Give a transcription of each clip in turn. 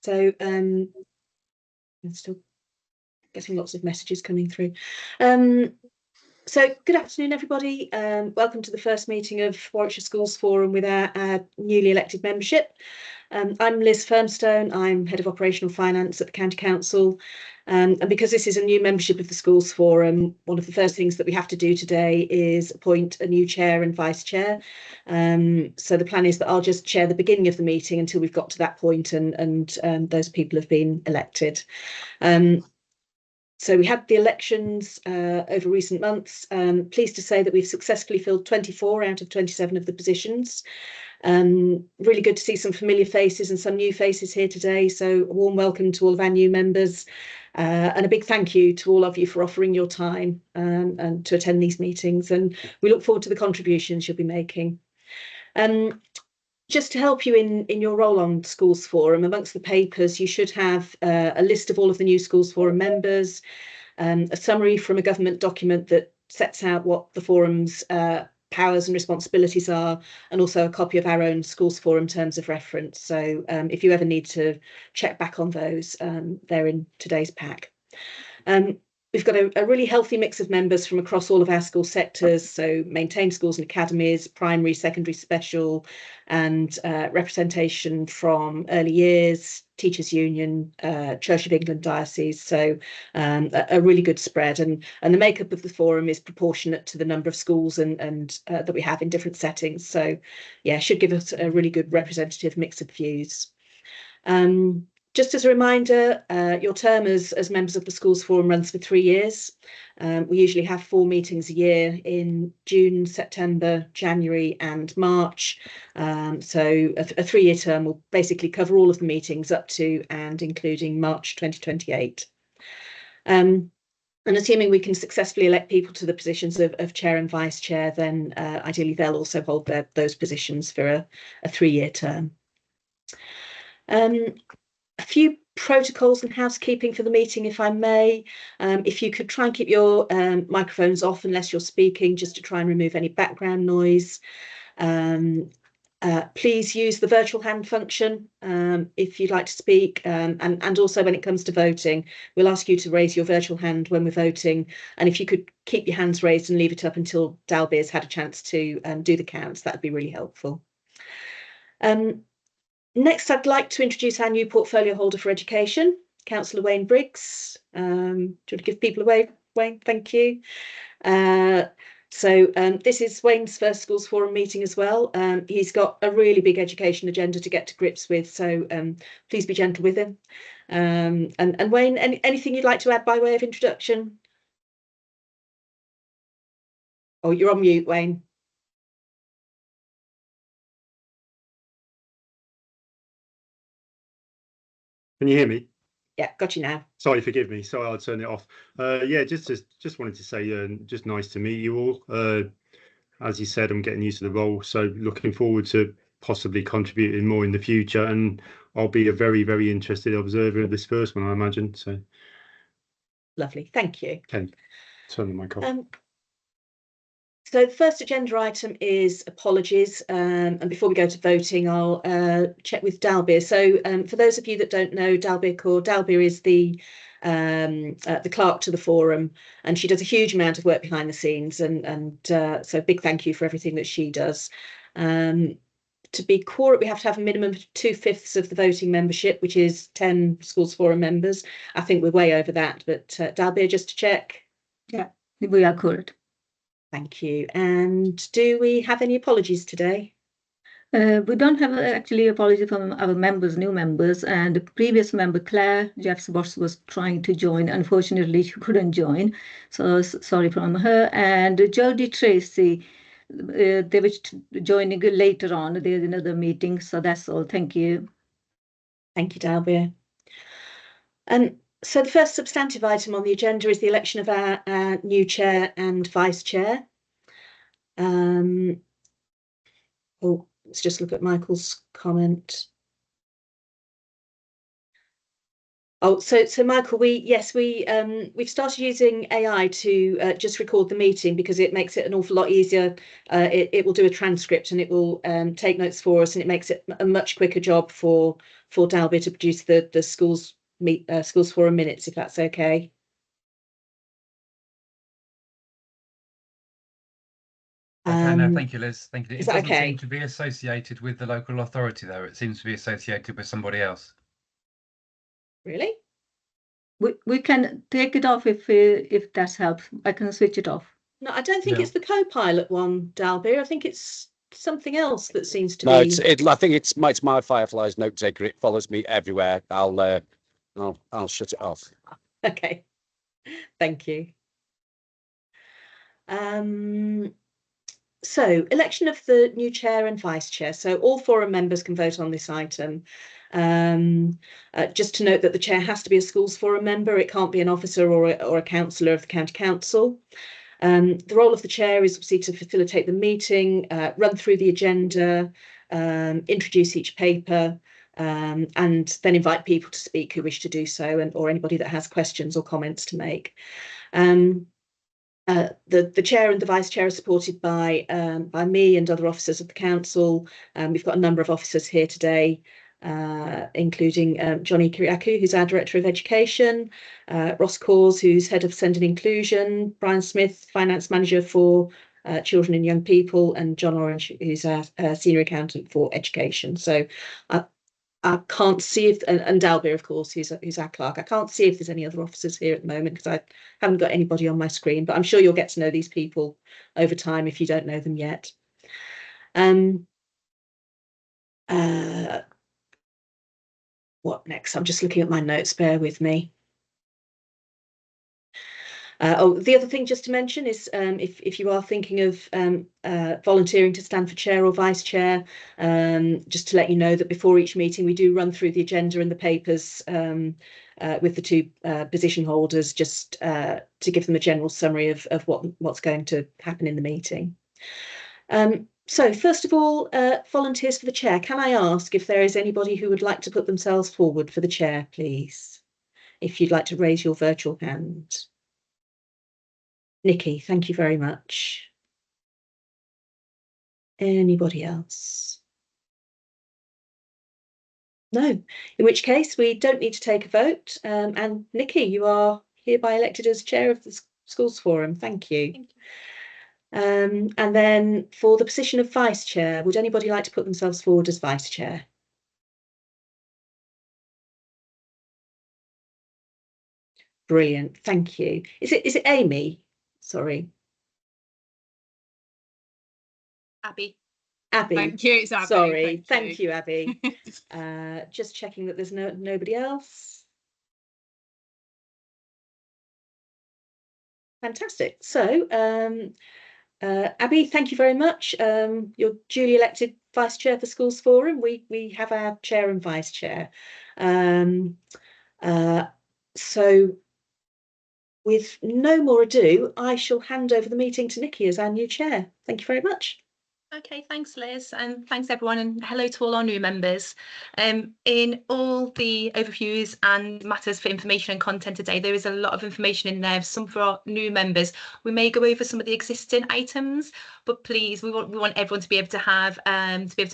So I'm still getting lots of messages coming through. So good afternoon, everybody. Welcome to the first meeting of Warwickshire Schools Forum with our newly elected membership. I'm Liz Firmstone. I'm Head of Operational Finance at the County Council. And because this is a new membership of the Schools Forum, one of the first things that we have to do today is appoint a new chair and vice chair. So the plan is that I'll just chair the beginning of the meeting until we've got to that point and those people have been elected. So we had the elections over recent months. Pleased to say that we've successfully filled 24 out of 27 of the positions. Really good to see some familiar faces and some new faces here today. So a warm welcome to all of our new members and a big thank you to all of you for offering your time and to attend these meetings. And we look forward to the contributions you'll be making. Just to help you in your role on Schools Forum, amongst the papers, you should have a list of all of the new Schools Forum members, a summary from a government document that sets out what the forum's powers and responsibilities are, and also a copy of our own Schools Forum terms of reference. So if you ever need to check back on those, they're in today's pack. We've got a really healthy mix of members from across all of our school sectors, so maintained schools and academies, primary, secondary, special, and representation from early years, Teachers Union, Church of England diocese, so a really good spread. And the makeup of the forum is proportionate to the number of schools and that we have in different settings. So yeah, should give us a really good representative mix of views. Just as a reminder, your term as members of the Schools Forum runs for 3 years. We usually have 4 meetings a year in June, September, January and March. So a 3-year term will basically cover all of the meetings up to and including March 2028. And assuming we can successfully elect people to the positions of chair and vice chair, then ideally they'll also hold those positions for a 3-year term. A few protocols and housekeeping for the meeting, if I may. If you could try and keep your microphones off unless you're speaking, just to try and remove any background noise. Please use the virtual hand function if you'd like to speak, and also when it comes to voting, we'll ask you to raise your virtual hand when we're voting, and if you could keep your hands raised and leave it up until Dalby has had a chance to do the counts, that would be really helpful. Next, I'd like to introduce our new portfolio holder for education, Councillor Wayne Briggs. Do you want to give people a wave, Wayne? Thank you. So this is Wayne's first Schools Forum meeting as well. He's got a really big education agenda to get to grips with, so please be gentle with him. And Wayne, anything you'd like to add by way of introduction? Oh, you're on mute, Wayne. Can you hear me? Yeah, got you now. Sorry, forgive me. Sorry, I'll turn it off. Yeah, just wanted to say, just nice to meet you all. As you said, I'm getting used to the role, so looking forward to possibly contributing more in the future. And I'll be a very, very interested observer of this first one, I imagine. So lovely, thank you. Okay, turn the mic off. So the first agenda item is apologies, and before we go to voting, I'll check with Dalby. So for those of you that don't know Dalby, Dalby is the clerk to the forum, and she does a huge amount of work behind the scenes, and so big thank you for everything that she does. To be quorum, we have to have a minimum of 2/5 of the voting membership, which is 10 Schools Forum members. I think we're way over that, but Dalby, just to check. Yeah, we are correct. Thank you. And do we have any apologies today? We don't have actually apology from our members, new members, and the previous member, Claire Jeffs was trying to join. Unfortunately, she couldn't join, so sorry from her. And Jodie Tracy, they were joining later on. There's another meeting, so that's all. Thank you. Thank you, Dalby. So the first substantive item on the agenda is the election of our new chair and vice chair. Oh, let's just look at Michael's comment. Oh, so Michael, we've started using AI to just record the meeting because it makes it an awful lot easier. It will do a transcript and it will take notes for us, and it makes it a much quicker job for Dalby to produce the schools forum minutes, if that's okay. Okay, no, thank you, Liz. Thank you. It Is that doesn't okay? seem to be associated with the local authority, though. It seems to be associated with somebody else. Really? We can take it off if that helps. I can switch it off. No, I don't think No. it's the co-pilot one, Dalby. I think it's something else that seems to No, be. I think it's my Fireflies note taker. It follows me everywhere. I'll shut it off. Okay. Thank you. So, election of the new chair and vice chair. So all forum members can vote on this item. Just to note that the chair has to be a schools forum member. It can't be an officer or a councillor of the county council. The role of the chair is obviously to facilitate the meeting, run through the agenda, introduce each paper, and then invite people to speak who wish to do so, or anybody that has questions or comments to make. The chair and the vice chair are supported by me and other officers of the council. We've got a number of officers here today, including Johnny Kiriakou, who's our Director of Education, Ross Cause, who's Head of Send and Inclusion, Brian Smith, Finance Manager for Children and Young People, and John Orange, who's our Senior Accountant for Education. So I can't see if, and Dalby, of course, who's our clerk. I can't see if there's any other officers here at the moment because I haven't got anybody on my screen, but I'm sure you'll get to know these people over time if you don't know them yet. What next? I'm just looking at my notes, bear with me. The other thing just to mention is if you are thinking of volunteering to stand for chair or vice chair, just to let you know that before each meeting we do run through the agenda and the papers with the two position holders, just to give them a general summary of what's going to happen in the meeting. So first of all, volunteers for the chair. Can I ask if there is anybody who would like to put themselves forward for the chair, please? If you'd like to raise your virtual hand. Nikki, thank you very much. Anybody else? No, in which case we don't need to take a vote. And Nikki, you are hereby elected as chair of the Schools Forum. Thank you. Thank you. And then for the position of vice chair, would anybody like to put themselves forward as vice chair? Brilliant, thank you. Is it Amy? Sorry. Abby. Abby. Thank you, it's Abby. Sorry, thank you, Abby. Just checking that there's nobody else. Fantastic. So, Abby, thank you very much. You're duly elected vice chair for Schools Forum. We have our chair and vice chair. So, with no more ado, I shall hand over the meeting to Nikki as our new chair. Thank you very much. Okay, thanks Liz, and thanks everyone, and hello to all our new members. In all the overviews and matters for information and content today, there is a lot of information in there, some for our new members. We may go over some of the existing items, but please, we want everyone to be able to have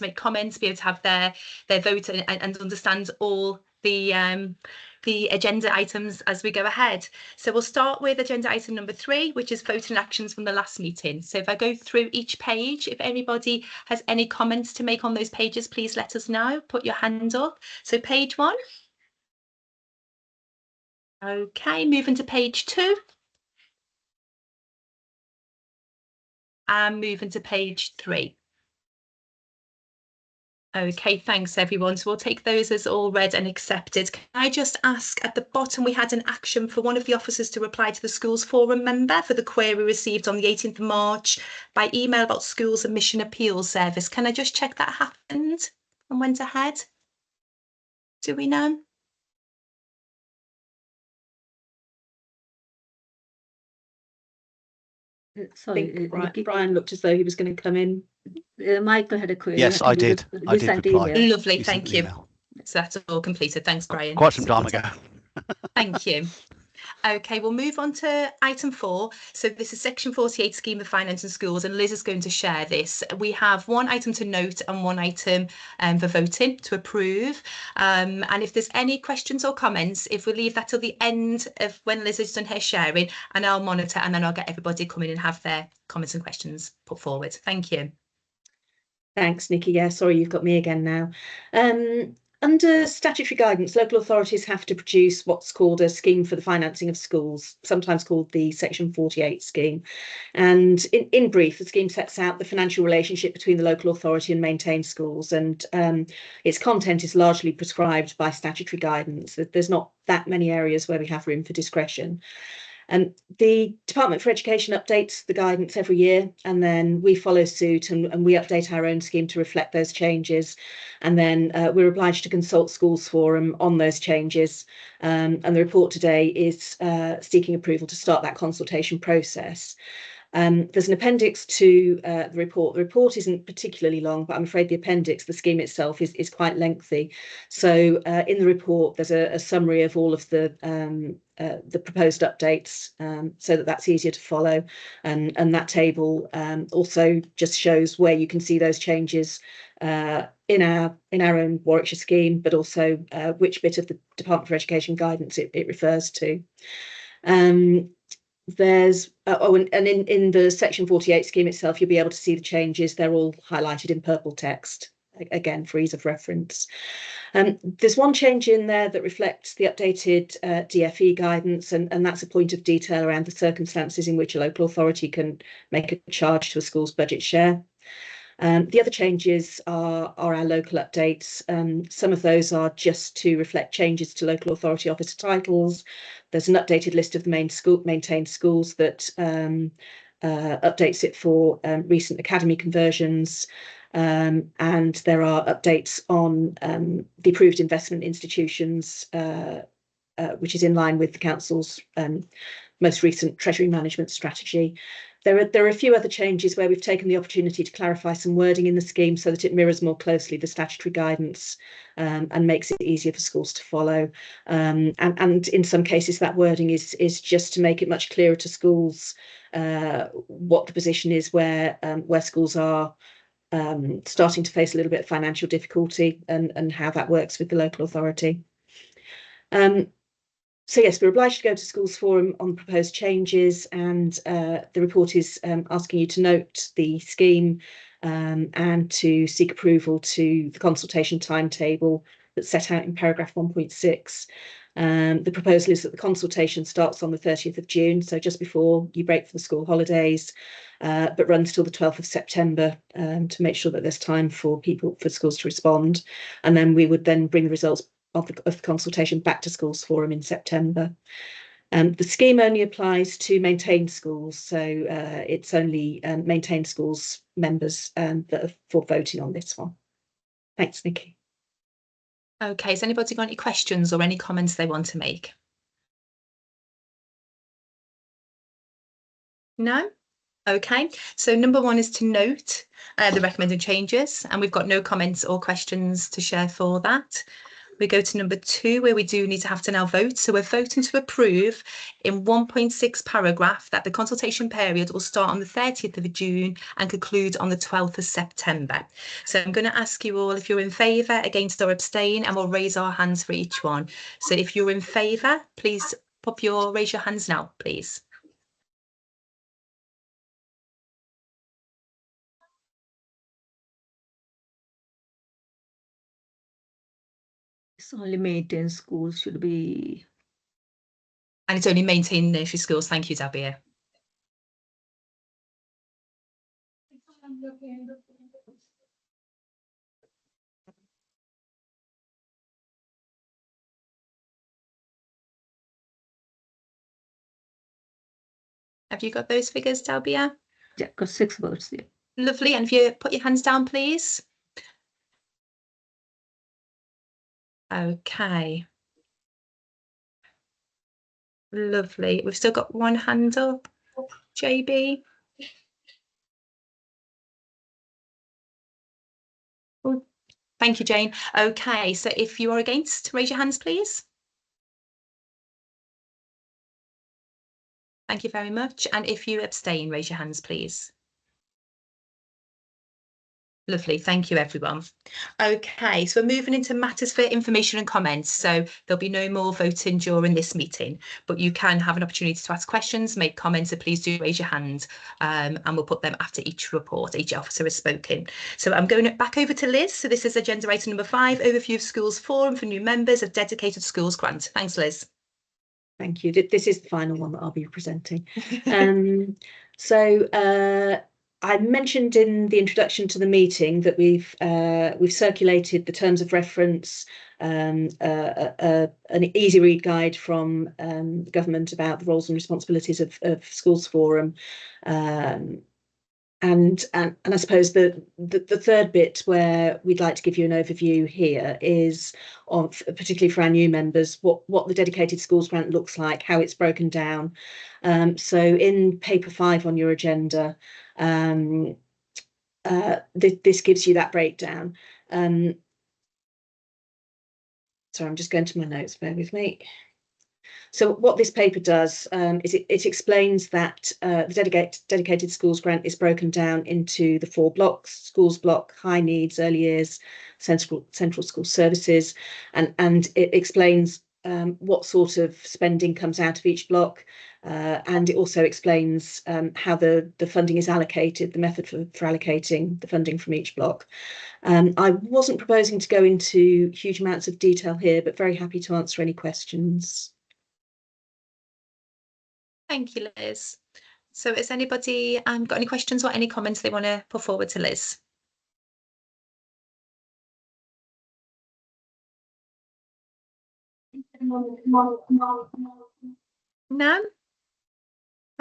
make comments, be able to have their vote and understand all the agenda items as we go ahead. So we'll start with agenda item number 3, which is voting actions from the last meeting. So if I go through each page, if anybody has any comments to make on those pages, please let us know. Put your hand up. So page 1. Okay, moving to page 2. And moving to page 3. Okay, thanks everyone. So we'll take those as all read and accepted. Can I just ask, at the bottom we had an action for one of the officers to reply to the Schools Forum member for the query received on the 18th of March by email about schools admission appeals service. Can I just check that happened and went ahead? Do we know? Sorry, Brian looked as though he was going to come in. Michael had a query. Yes, I did. I did reply. Lovely, thank you. Email. So that's all completed. Thanks, Brian. Quite some time ago. Thank you. Okay, we'll move on to item 4. So this is section 48 scheme of finance in schools, and Liz is going to share this. We have one item to note and one item for voting to approve. And if there's any questions or comments, if we leave that till the end of when Liz has done her sharing, and I'll monitor, and then I'll get everybody come in and have their comments and questions put forward. Thank you. Thanks, Nikki. Yeah, sorry, you've got me again now. Under statutory guidance, local authorities have to produce what's called a scheme for the financing of schools, sometimes called the Section 48 scheme. And in brief, the scheme sets out the financial relationship between the local authority and maintained schools, and its content is largely prescribed by statutory guidance. There's not that many areas where we have room for discretion. The Department for Education updates the guidance every year, and then we follow suit and we update our own scheme to reflect those changes. And then we're obliged to consult Schools Forum on those changes. And the report today is seeking approval to start that consultation process. There's an appendix to the report. The report isn't particularly long, but I'm afraid the appendix, the scheme itself, is quite lengthy. So in the report, there's a summary of all of the proposed updates, so that's easier to follow. And that table also just shows where you can see those changes in our own Warwickshire scheme, but also which bit of the Department for Education guidance it refers to. There's and in the Section 48 scheme itself, you'll be able to see the changes. They're all highlighted in purple text, again for ease of reference. There's one change in there that reflects the updated DFE guidance, and that's a point of detail around the circumstances in which a local authority can make a charge to a school's budget share. The other changes are our local updates. Some of those are just to reflect changes to local authority officer titles. There's an updated list of the maintained schools that updates it for recent academy conversions. And there are updates on the approved investment institutions, which is in line with the Council's most recent Treasury management strategy. There are a few other changes where we've taken the opportunity to clarify some wording in the scheme so that it mirrors more closely the statutory guidance and makes it easier for schools to follow. And in some cases, that wording is just to make it much clearer to schools what the position is where schools are starting to face a little bit of financial difficulty and how that works with the local authority. So yes, we're obliged to go to Schools Forum on proposed changes, and the report is asking you to note the scheme and to seek approval to the consultation timetable that's set out in paragraph 1.6. The proposal is that the consultation starts on the 30th of June, so just before you break for the school holidays, but runs till the 12th of September to make sure that there's time for schools to respond. And then we would then bring the results of the consultation back to Schools Forum in September. The scheme only applies to maintained schools, so it's only maintained schools members that are for voting on this one. Thanks, Nikki. Okay, has anybody got any questions or any comments they want to make? No? Okay, so number 1 is to note the recommended changes, and we've got no comments or questions to share for that. We go to number 2, where we do need to have to now vote. So we're voting to approve in 1.6 paragraph that the consultation period will start on the 30th of June and conclude on the 12th of September. So I'm going to ask you all if you're in favour, against or abstain, and we'll raise our hands for each one. So if you're in favour, please raise your hands now, please. It's only maintained schools should be. And it's only maintained nursery schools. Thank you, Dabir. Have you got those figures, Dabir? Yeah, got 6 votes there. Lovely. And if you put your hands down, please. Okay. Lovely. We've still got one hand up. JB. Oh, thank you, Jane. Okay, so if you are against, raise your hands, please. Thank you very much. And if you abstain, raise your hands, please. Lovely, thank you everyone. Okay, so we're moving into matters for information and comments. So there'll be no more voting during this meeting, but you can have an opportunity to ask questions, make comments, so please do raise your hand and we'll put them after each report, each officer has spoken. So I'm going back over to Liz. So this is agenda item number 5, overview of schools forum for new members of dedicated schools grant. Thanks, Liz. Thank you. This is the final one that I'll be presenting. So I mentioned in the introduction to the meeting that we've circulated the terms of reference, an easy read guide from the government about the roles and responsibilities of schools forum, and I suppose the third bit where we'd like to give you an overview here is of, particularly for our new members, what the dedicated schools grant looks like, how it's broken down. So in paper 5 on your agenda, this gives you that breakdown. Sorry, I'm just going to my notes, bear with me. So what this paper does is it explains that the dedicated schools grant is broken down into the 4 blocks: schools block, high needs, early years, central school services, and it explains what sort of spending comes out of each block, and it also explains how the funding is allocated, the method for allocating the funding from each block. I wasn't proposing to go into huge amounts of detail here, but very happy to answer any questions. Thank you, Liz. So has anybody got any questions or any comments they want to put forward to Liz? No?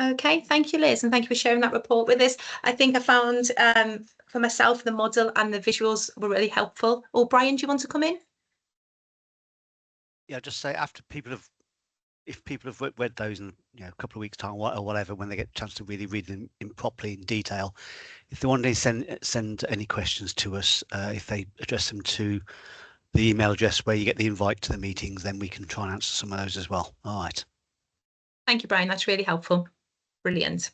Okay, thank you, Liz, and thank you for sharing that report with us. I think I found for myself the model and the visuals were really helpful. Oh, Brian, do you want to come in? Yeah, just say after if people have read those in a couple of weeks' time or whatever, when they get a chance to really read them properly in detail, if they want to send any questions to us, if they address them to the email address where you get the invite to the meetings, then we can try and answer some of those as well. All right. Thank you, Brian. That's really helpful. Brilliant.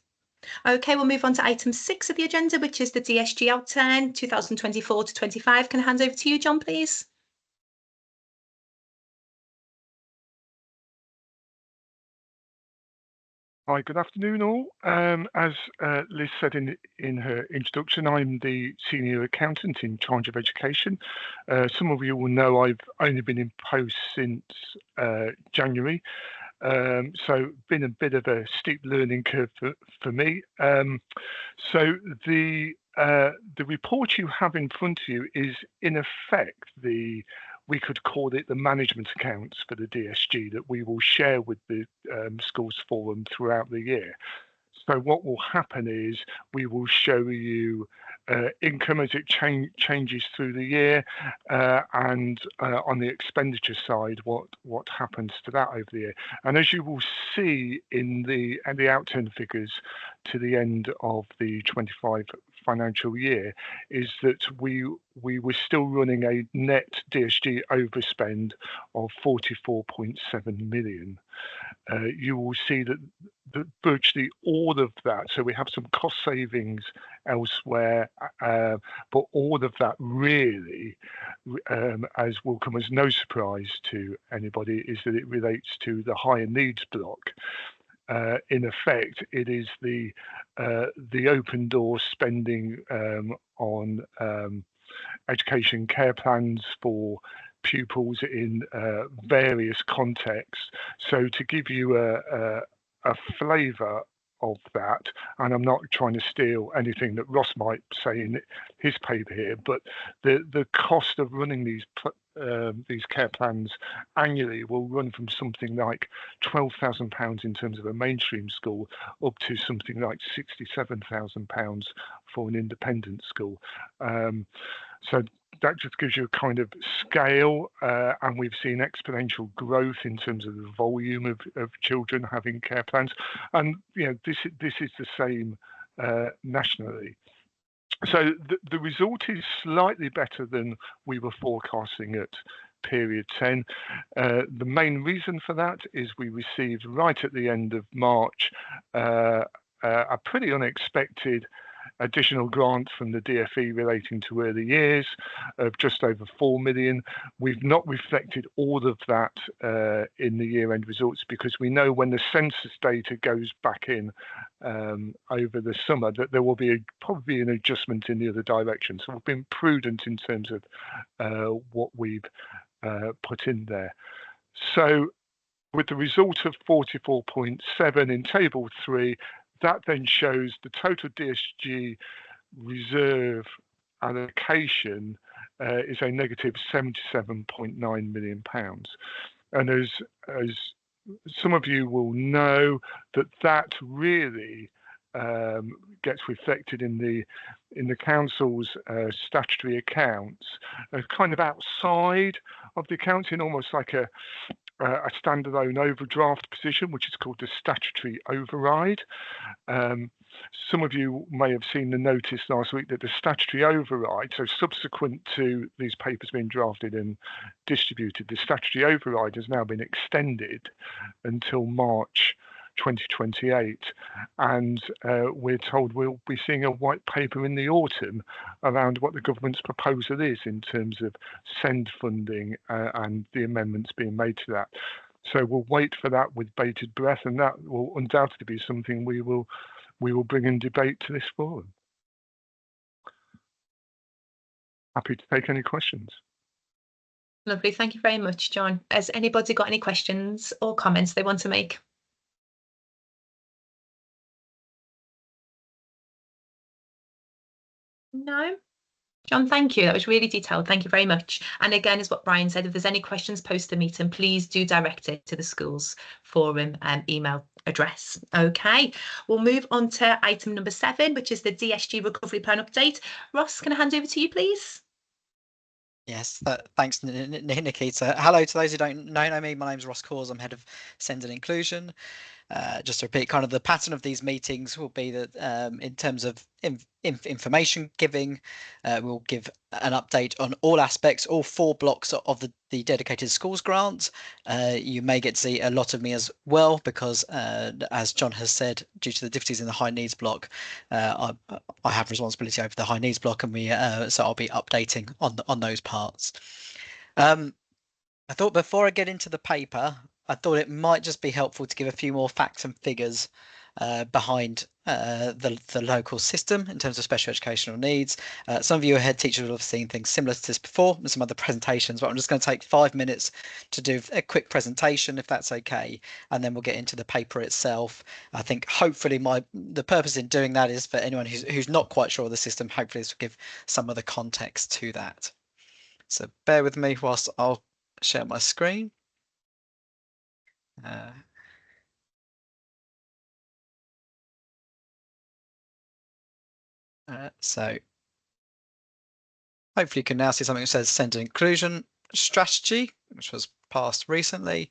Okay, we'll move on to item 6 of the agenda, which is the DSG outturn 2024 to 25. Can I hand over to you, John, please? Hi, good afternoon all. As Liz said in her introduction, I'm the senior accountant in charge of education. Some of you will know I've only been in post since January, so been a bit of a steep learning curve for me. So the report you have in front of you is in effect we could call it the management accounts for the DSG that we will share with the schools forum throughout the year. So what will happen is we will show you income as it changes through the year, and on the expenditure side, what happens to that over the year. And as you will see in the outturn figures to the end of the 25 financial year, is that we were still running a net DSG overspend of 44.7 million. You will see that virtually all of that, so we have some cost savings elsewhere, but all of that really, as will come as no surprise to anybody, is that it relates to the higher needs block. In effect, it is the open door spending on education care plans for pupils in various contexts. So to give you a flavour of that, and I'm not trying to steal anything that Ross might say in his paper here, but the cost of running these care plans annually will run from something like £12,000 in terms of a mainstream school up to something like £67,000 for an independent school. So that just gives you a kind of scale, and we've seen exponential growth in terms of the volume of children having care plans, and this is the same nationally. So the result is slightly better than we were forecasting at period 10. The main reason for that is we received right at the end of March a pretty unexpected additional grant from the DFE relating to early years of just over 4 million. We've not reflected all of that in the year-end results, because we know when the census data goes back in over the summer that there will be probably an adjustment in the other direction. So we've been prudent in terms of what we've put in there. So with the result of 44.7 in table 3, that then shows the total DSG reserve allocation is a negative £77.9 million. And as some of you will know, that really gets reflected in the council's statutory accounts as kind of outside of the accounts, in almost like a standalone overdraft position, which is called the statutory override. Some of you may have seen the notice last week that the statutory override, so subsequent to these papers being drafted and distributed, the statutory override has now been extended until March 2028, and we're told we'll be seeing a white paper in the autumn around what the government's proposal is in terms of SEND funding and the amendments being made to that. So we'll wait for that with bated breath, and that will undoubtedly be something we will bring in debate to this forum. Happy to take any questions. Lovely, thank you very much, John. Has anybody got any questions or comments they want to make? No? John, thank you. That was really detailed. Thank you very much. And again, as what Brian said, if there's any questions post the meeting, please do direct it to the schools forum email address. Okay, we'll move on to item number 7, which is the DSG recovery plan update. Ross, can I hand over to you, please? Yes, thanks, Nikita. Hello to those who don't know me. My name is Ross Cause. I'm head of SEND and Inclusion. Just to repeat, kind of the pattern of these meetings will be that in terms of information giving, we'll give an update on all aspects, all 4 blocks of the dedicated schools grant. You may get to see a lot of me as well, because as John has said, due to the difficulties in the high needs block, I have responsibility over the high needs block, and so I'll be updating on those parts. I thought before I get into the paper, I thought it might just be helpful to give a few more facts and figures behind the local system in terms of special educational needs. Some of you are head teachers will have seen things similar to this before in some other presentations, but I'm just going to take 5 minutes to do a quick presentation, if that's okay, and then we'll get into the paper itself. I think hopefully the purpose in doing that is for anyone who's not quite sure of the system, hopefully this will give some of the context to that. So bear with me whilst I'll share my screen. So hopefully you can now see something that says SEND and Inclusion Strategy, which was passed recently.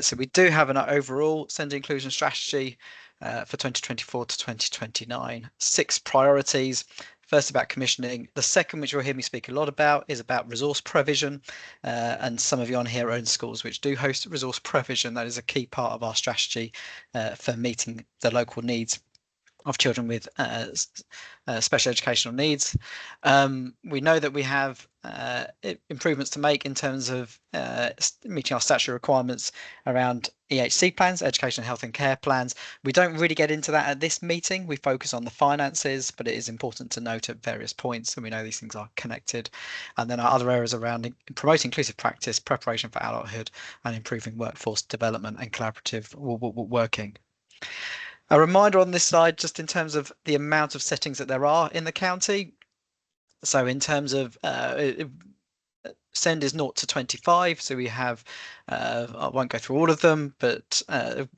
So we do have an overall SEND and Inclusion Strategy for 2024 to 2029, 6 priorities. First, about commissioning. The second, which you'll hear me speak a lot about, is about resource provision. And some of you on here own schools which do host resource provision. That is a key part of our strategy for meeting the local needs of children with special educational needs. We know that we have improvements to make in terms of meeting our statutory requirements around EHC plans, education, health and care plans. We don't really get into that at this meeting. We focus on the finances, but it is important to note at various points, and we know these things are connected. And then our other areas around promoting inclusive practice, preparation for adulthood, and improving workforce development and collaborative working. A reminder on this slide, just in terms of the amount of settings that there are in the county. So in terms of SEND is 0 to 25, so we have, I won't go through all of them, but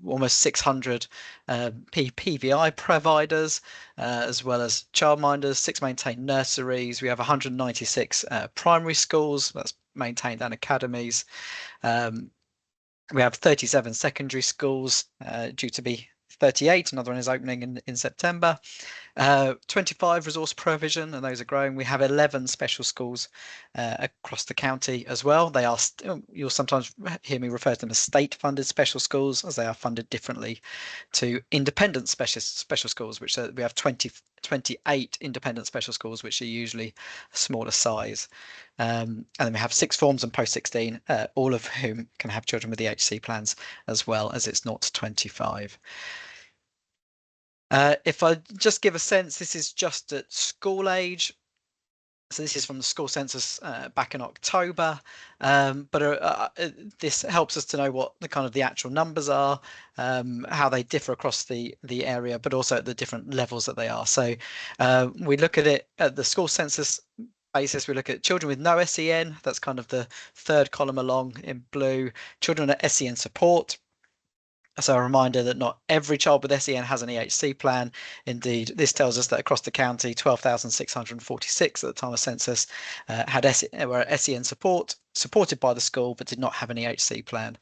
almost 600 PVI providers, as well as childminders, 6 maintained nurseries. We have 196 primary schools, that's maintained, and academies. We have 37 secondary schools, due to be 38. Another one is opening in September. 25 resource provision, and those are growing. We have 11 special schools across the county as well. They are, you'll sometimes hear me refer to them as state-funded special schools, as they are funded differently to independent special schools, which we have 28 independent special schools, which are usually a smaller size. And then we have sixth forms and post-16, all of whom can have children with EHC plans, as well as it's 0 to 25. If I just give a sense, this is just at school age. So this is from the school census back in October, but this helps us to know what the actual numbers are, how they differ across the area, but also at the different levels that they are. So we look at it at the school census basis. We look at children with no SEN, that's kind of the third column along in blue, children at SEN support. So a reminder that not every child with SEN has an EHC plan. Indeed, this tells us that across the county, 12,646 at the time of census were SEN supported by the school, but did not have an EHC plan.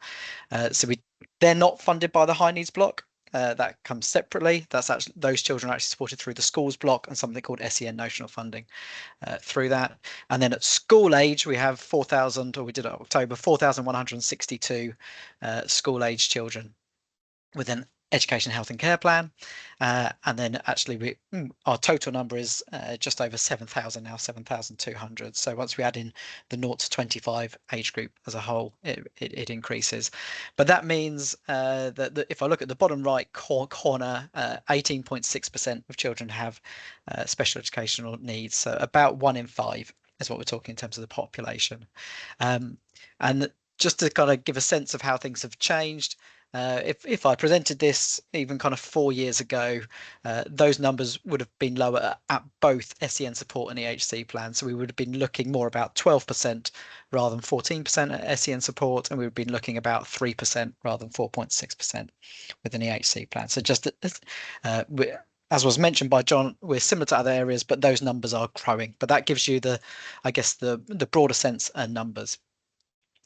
They're not funded by the high needs block. That comes separately. That's actually, those children are actually supported through the schools block and something called SEN notional funding through that. And then at school age, we have 4,000, or we did it in October, 4,162 school age children with an education, health and care plan. And then actually our total number is just over 7,000 now, 7,200. So once we add in the 0 to 25 age group as a whole, it increases. But that means that if I look at the bottom right corner, 18.6% of children have special educational needs. So about 1 in 5 is what we're talking in terms of the population. And just to kind of give a sense of how things have changed, if I presented this even kind of 4 years ago, those numbers would have been lower at both SEN support and EHC plans. So we would have been looking more about 12% rather than 14% at SEN support, and we would have been looking about 3% rather than 4.6% with an EHC plan. So just as was mentioned by John, we're similar to other areas, but those numbers are growing. But that gives you the broader sense and numbers.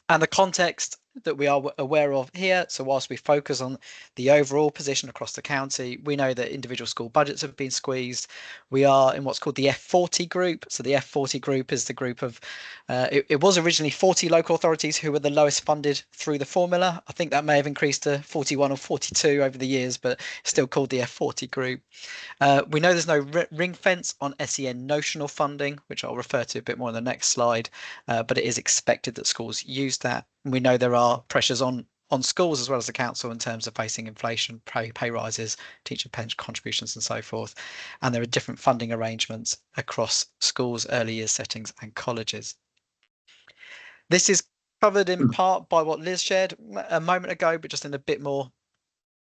And the context that we are aware of here. So whilst we focus on the overall position across the county, we know that individual school budgets have been squeezed. We are in what's called the F40 group. So the F40 group is the group of, it was originally 40 local authorities who were the lowest funded through the formula. I think that may have increased to 41 or 42 over the years, but still called the F40 group. We know there's no ring fence on SEN notional funding, which I'll refer to a bit more in the next slide, but it is expected that schools use that. We know there are pressures on schools as well as the council in terms of facing inflation, pay rises, teacher pension contributions and so forth. And there are different funding arrangements across schools, early years settings and colleges. This is covered in part by what Liz shared a moment ago, but just in a bit more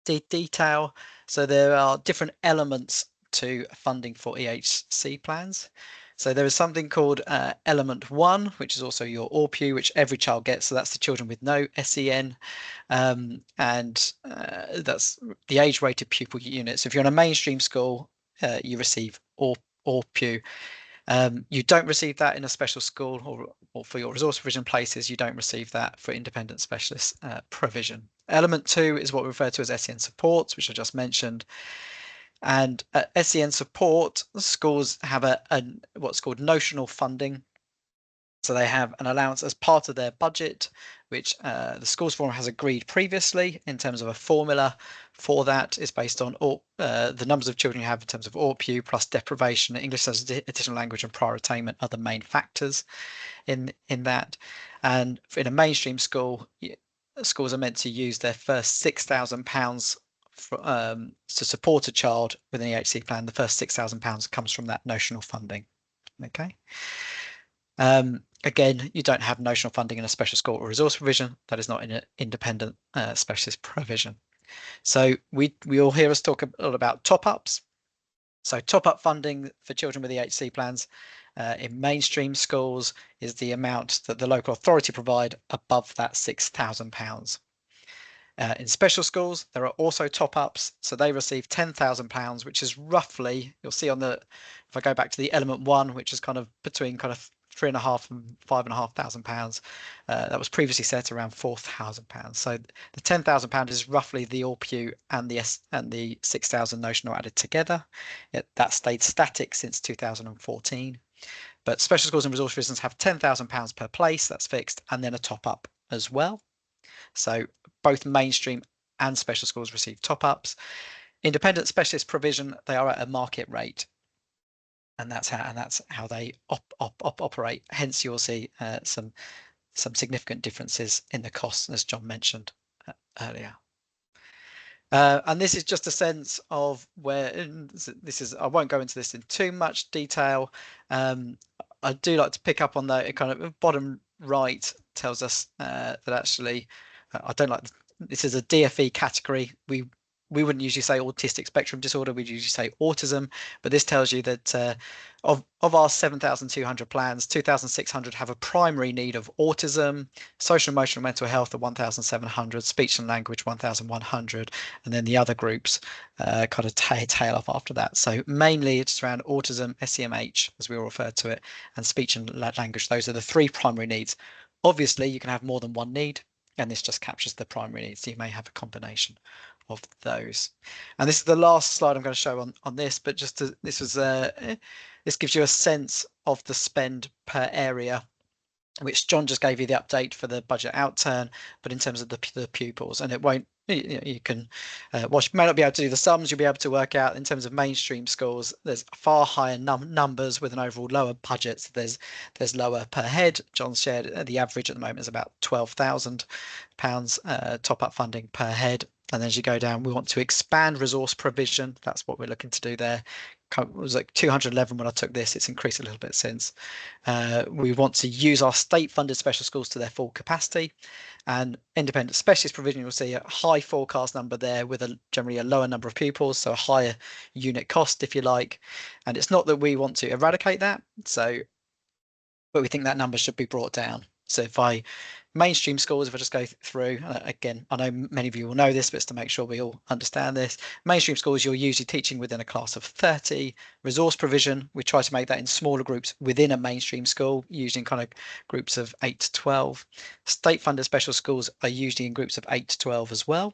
detail. So there are different elements to funding for EHC plans. So there is something called element 1, which is also your ORPU, which every child gets. So that's the children with no SEN, and that's the age-rated pupil unit. So if you're in a mainstream school, you receive ORPU. You don't receive that in a special school or for your resource provision places. You don't receive that for independent specialist provision. Element 2 is what we refer to as SEN supports, which I just mentioned. And SEN support, schools have what's called notional funding. So they have an allowance as part of their budget, which the schools forum has agreed previously in terms of a formula for that. Is based on the numbers of children you have in terms of ORPU plus deprivation, English as additional language and prior attainment are the main factors in that. And in a mainstream school, schools are meant to use their first £6,000 to support a child with an EHC plan. The first £6,000 comes from that notional funding. Okay. Again, you don't have notional funding in a special school or resource provision. That is not in an independent specialist provision. So we all hear us talk a lot about top-ups. So top-up funding for children with EHC plans in mainstream schools is the amount that the local authority provide above that £6,000. In special schools, there are also top-ups, so they receive £10,000, which is roughly, you'll see on the, if I go back to the element 1, which is kind of between kind of 3,500 and £5,500. That was previously set around £4,000. So the £10,000 is roughly the All Pew and the 6,000 notional added together. That stayed static since 2014. But special schools and resource provisions have £10,000 per place, that's fixed, and then a top up as well. So both mainstream and special schools receive top ups. Independent specialist provision, they are at a market rate, and that's how they operate. Hence, you'll see some significant differences in the costs, as John mentioned earlier. And this is just a sense of where this is. I won't go into this in too much detail. I do like to pick up on the kind of bottom right tells us that actually I don't like this is a DFE category. We wouldn't usually say autistic spectrum disorder, we'd usually say autism, but this tells you that of our 7,200 plans, 2,600 have a primary need of autism, social emotional mental health of 1,700, speech and language 1,100, and then the other groups kind of tail off after that. So mainly it's around autism, SEMH, as we all refer to it, and speech and language. Those are the three primary needs. Obviously, you can have more than one need, and this just captures the primary needs. So you may have a combination of those. And this is the last slide I'm going to show on this, but just this gives you a sense of the spend per area, which John just gave you the update for the budget outturn, but in terms of the pupils, and it won't, you can, whilst you may not be able to do the sums, you'll be able to work out in terms of mainstream schools, there's far higher numbers with an overall lower budget. So there's lower per head. John shared the average at the moment is about £12,000 top up funding per head. And then as you go down, we want to expand resource provision. That's what we're looking to do there. It was like 211 when I took this. It's increased a little bit since. We want to use our state-funded special schools to their full capacity. And independent specialist provision, you'll see a high forecast number there with generally a lower number of pupils, so a higher unit cost, if you like. And it's not that we want to eradicate that, but we think that number should be brought down. So mainstream schools, if I just go through, again, I know many of you will know this, but it's to make sure we all understand this. Mainstream schools, you're usually teaching within a class of 30. Resource provision, we try to make that in smaller groups within a mainstream school, usually in kind of groups of 8 to 12. State-funded special schools are usually in groups of 8 to 12 as well.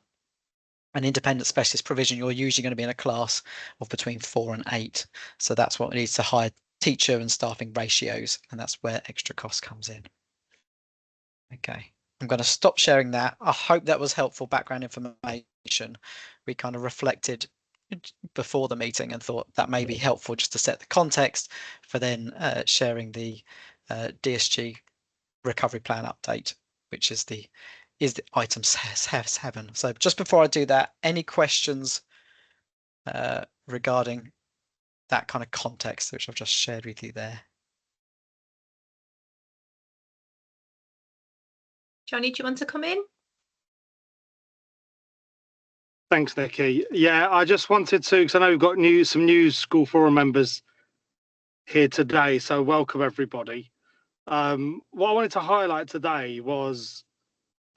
And independent specialist provision, you're usually going to be in a class of between 4 and 8. So that's what leads to higher teacher and staffing ratios, and that's where extra cost comes in. Okay, I'm going to stop sharing that. I hope that was helpful background information. We kind of reflected before the meeting and thought that may be helpful just to set the context for then sharing the DSG recovery plan update, which is the item 7. So just before I do that, any questions regarding that kind of context, which I've just shared with you there? Johnny, do you want to come in? Thanks, Nikki. Yeah, I just wanted to, because I know we've got some new school forum members here today, so welcome everybody. What I wanted to highlight today was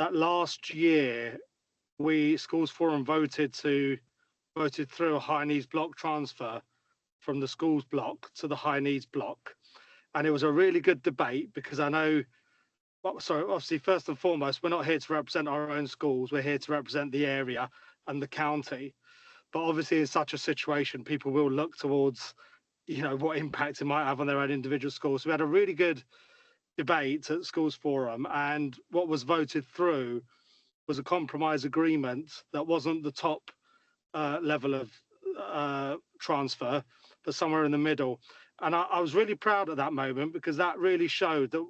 that last year Schools Forum voted through a high needs block transfer from the schools block to the high needs block, and it was a really good debate because I know. Sorry, obviously, first and foremost, we're not here to represent our own schools. We're here to represent the area and the county. But obviously, in such a situation, people will look towards, what impact it might have on their own individual schools. So we had a really good debate at Schools Forum, and what was voted through was a compromise agreement that wasn't the top level of transfer, but somewhere in the middle. And I was really proud at that moment because that really showed that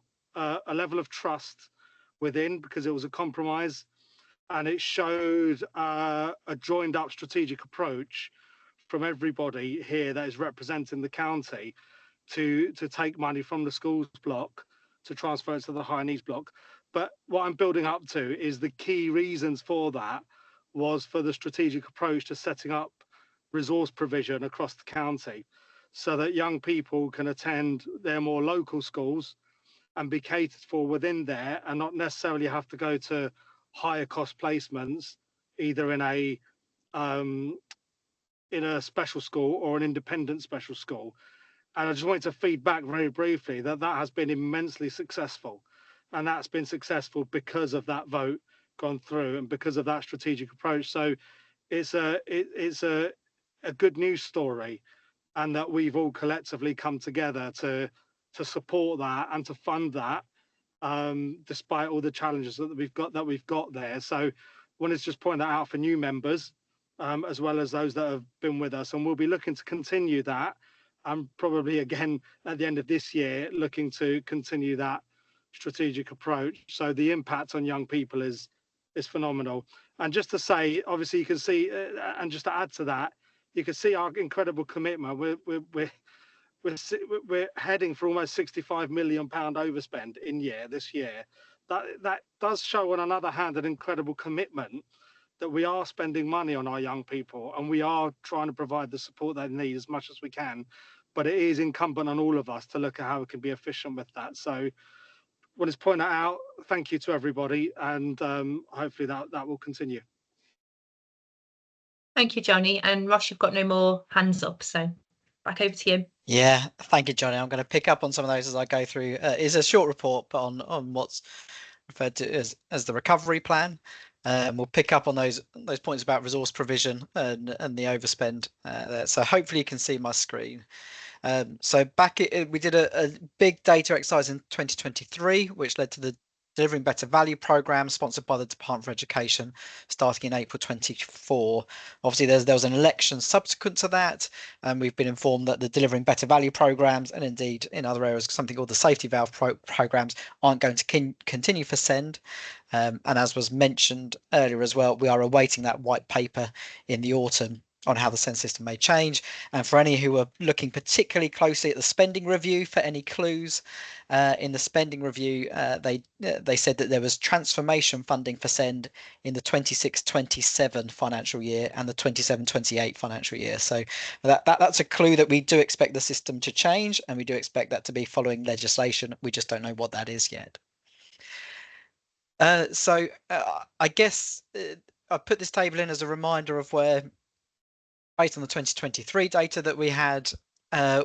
a level of trust within, because it was a compromise, and it showed a joined up strategic approach from everybody here that is representing the county to take money from the schools block to transfer it to the high needs block. But what I'm building up to is the key reasons for that was for the strategic approach to setting up resource provision across the county so that young people can attend their more local schools and be catered for within there and not necessarily have to go to higher cost placements, either in a special school or an independent special school. And I just wanted to feed back very briefly that has been immensely successful, and that's been successful because of that vote gone through and because of that strategic approach. So it's a good news story, and that we've all collectively come together to support that and to fund that, despite all the challenges that we've got there. So I wanted to just point that out for new members, as well as those that have been with us, and we'll be looking to continue that, and probably again at the end of this year looking to continue that strategic approach. So the impact on young people is phenomenal. And just to say, obviously you can see, and just to add to that, you can see our incredible commitment. We're heading for almost £65 million overspend this year. That does show, on another hand, an incredible commitment that we are spending money on our young people, and we are trying to provide the support they need as much as we can. But it is incumbent on all of us to look at how we can be efficient with that. So want to point that out. Thank you to everybody, and hopefully that will continue. Thank you, Johnny. And Ross, you've got no more hands up, so back over to you. Yeah, thank you, Johnny. I'm going to pick up on some of those as I go through. It's a short report, but on what's referred to as the recovery plan. We'll pick up on those points about resource provision and the overspend there. So hopefully you can see my screen. So we did a big data exercise in 2023, which led to the Delivering Better Value programme sponsored by the Department for Education, starting in April 24. Obviously, there was an election subsequent to that, and we've been informed that the Delivering Better Value programmes, and indeed in other areas, something called the Safety Valve programmes, aren't going to continue for SEND. And as was mentioned earlier as well, we are awaiting that white paper in the autumn on how the SEND system may change. And for any who are looking particularly closely at the spending review for any clues, in the spending review, they said that there was transformation funding for SEND in the 26-27 financial year and the 27-28 financial year. So that's a clue that we do expect the system to change, and we do expect that to be following legislation. We just don't know what that is yet. So I guess I put this table in as a reminder of where, based on the 2023 data that we had,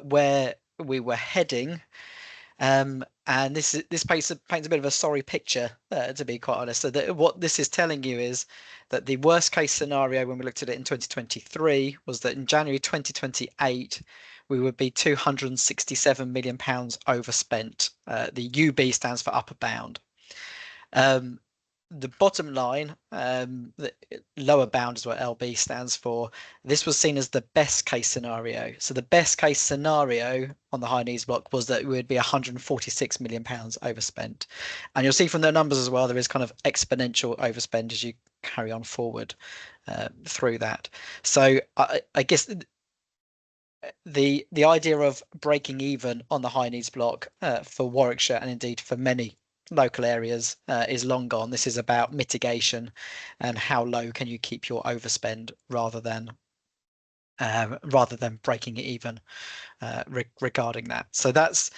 where we were heading, and this paints a bit of a sorry picture, to be quite honest. So what this is telling you is that the worst case scenario when we looked at it in 2023 was that in January 2028 we would be £267 million overspent. The UB stands for upper bound. The bottom line, the lower bound is what LB stands for. This was seen as the best case scenario. So the best case scenario on the high needs block was that it would be £146 million overspent. And you'll see from the numbers as well, there is kind of exponential overspend as you carry on forward through that. So I guess the idea of breaking even on the high needs block for Warwickshire, and indeed for many local areas, is long gone. This is about mitigation and how low can you keep your overspend rather than breaking it even regarding that. So that's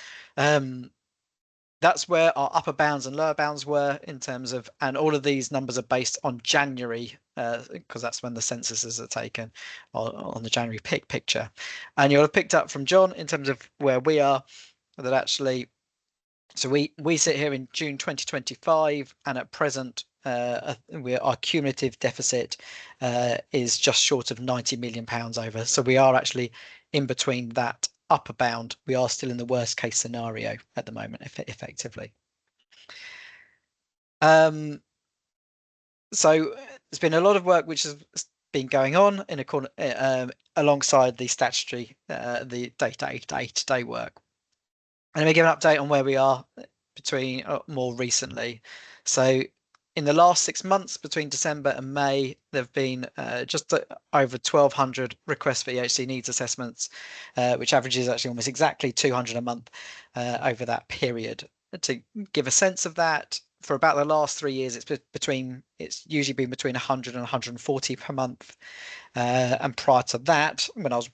where our upper bounds and lower bounds were in terms of, and all of these numbers are based on January, because that's when the censuses are taken on the January picture. And you'll have picked up from John in terms of where we are, that actually, so we sit here in June 2025, and at present our cumulative deficit is just short of £90 million over. So we are actually in between that upper bound. We are still in the worst case scenario at the moment, effectively. So there's been a lot of work which has been going on in alongside the statutory, the day-to-day work. And let me give an update on where we are between more recently. So in the last 6 months, between December and May, there have been just over 1,200 requests for EHC needs assessments, which averages actually almost exactly 200 a month over that period. To give a sense of that, for about the last 3 years, it's usually been between 100 and 140 per month. And prior to that, when I was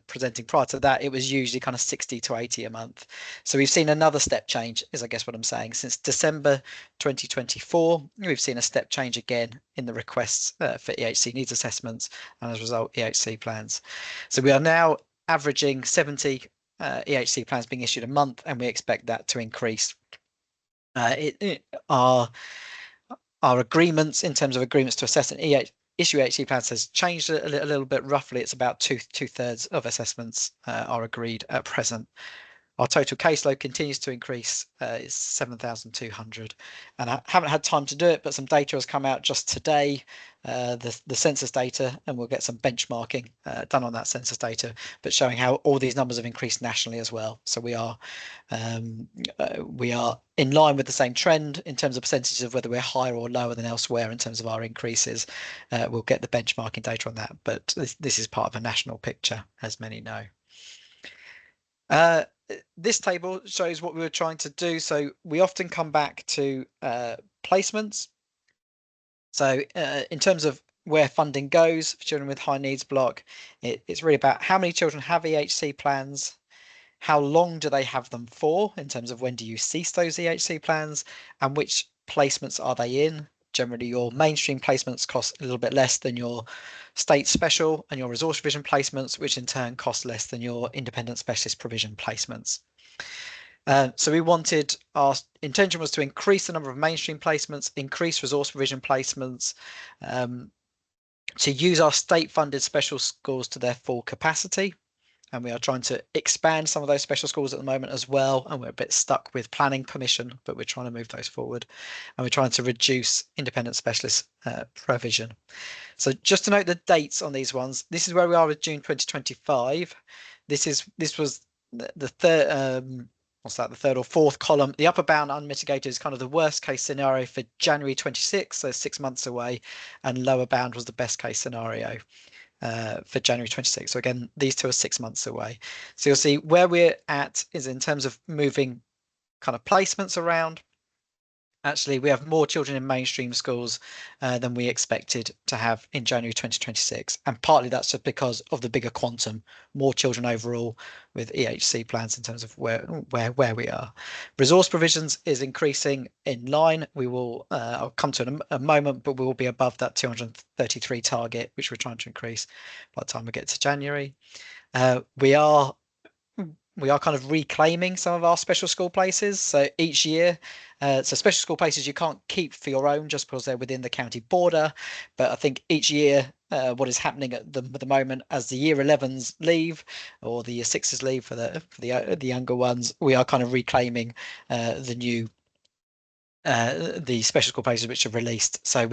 presenting prior to that, it was usually kind of 60 to 80 a month. So we've seen another step change, is I guess what I'm saying. Since December 2024, we've seen a step change again in the requests for EHC needs assessments, and as a result, EHC plans. So we are now averaging 70 EHC plans being issued a month, and we expect that to increase. Our agreements in terms of agreements to assess and issue EHC plans has changed a little bit. Roughly, it's about two-thirds of assessments are agreed at present. Our total caseload continues to increase. It's 7,200, and I haven't had time to do it, but some data has come out just today, the census data, and we'll get some benchmarking done on that census data, but showing how all these numbers have increased nationally as well. So we are in line with the same trend in terms of percentages of whether we're higher or lower than elsewhere in terms of our increases. We'll get the benchmarking data on that, but this is part of a national picture, as many know. This table shows what we were trying to do. So we often come back to placements. So in terms of where funding goes for children with high needs block, it's really about how many children have EHC plans, how long do they have them for in terms of when do you cease those EHC plans, and which placements are they in. Generally, your mainstream placements cost a little bit less than your state special and your resource provision placements, which in turn cost less than your independent specialist provision placements. So our intention was to increase the number of mainstream placements, increase resource provision placements, to use our state funded special schools to their full capacity. And we are trying to expand some of those special schools at the moment as well. And we're a bit stuck with planning permission, but we're trying to move those forward. And we're trying to reduce independent specialist provision. So just to note the dates on these ones, this is where we are with June 2025. This was the third, the third or fourth column. The upper bound unmitigated is kind of the worst case scenario for January 26, so 6 months away, and lower bound was the best case scenario for January 26. So again, these two are 6 months away. So you'll see where we're at is in terms of moving kind of placements around. Actually, we have more children in mainstream schools than we expected to have in January 2026. And partly that's just because of the bigger quantum, more children overall with EHC plans in terms of where we are. Resource provisions is increasing in line. We will, I'll come to in a moment, but we will be above that 233 target, which we're trying to increase by the time we get to January. We are kind of reclaiming some of our special school places. So each year, so special school places you can't keep for your own just because they're within the county border. But I think each year, what is happening at the moment as the year 11s leave or the year 6s leave for the younger ones, we are kind of reclaiming the special school places which are released. So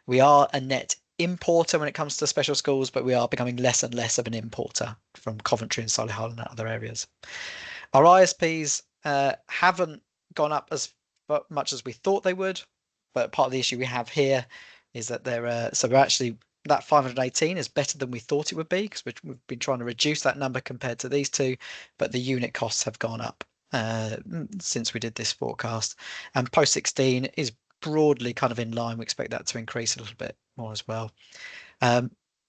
we are a net importer when it comes to special schools, but we are becoming less and less of an importer from Coventry and Solihull and other areas. Our ISPs haven't gone up as much as we thought they would, but part of the issue we have here is that we're actually, that 518 is better than we thought it would be because we've been trying to reduce that number compared to these two, but the unit costs have gone up since we did this forecast. And post 16 is broadly kind of in line. We expect that to increase a little bit more as well.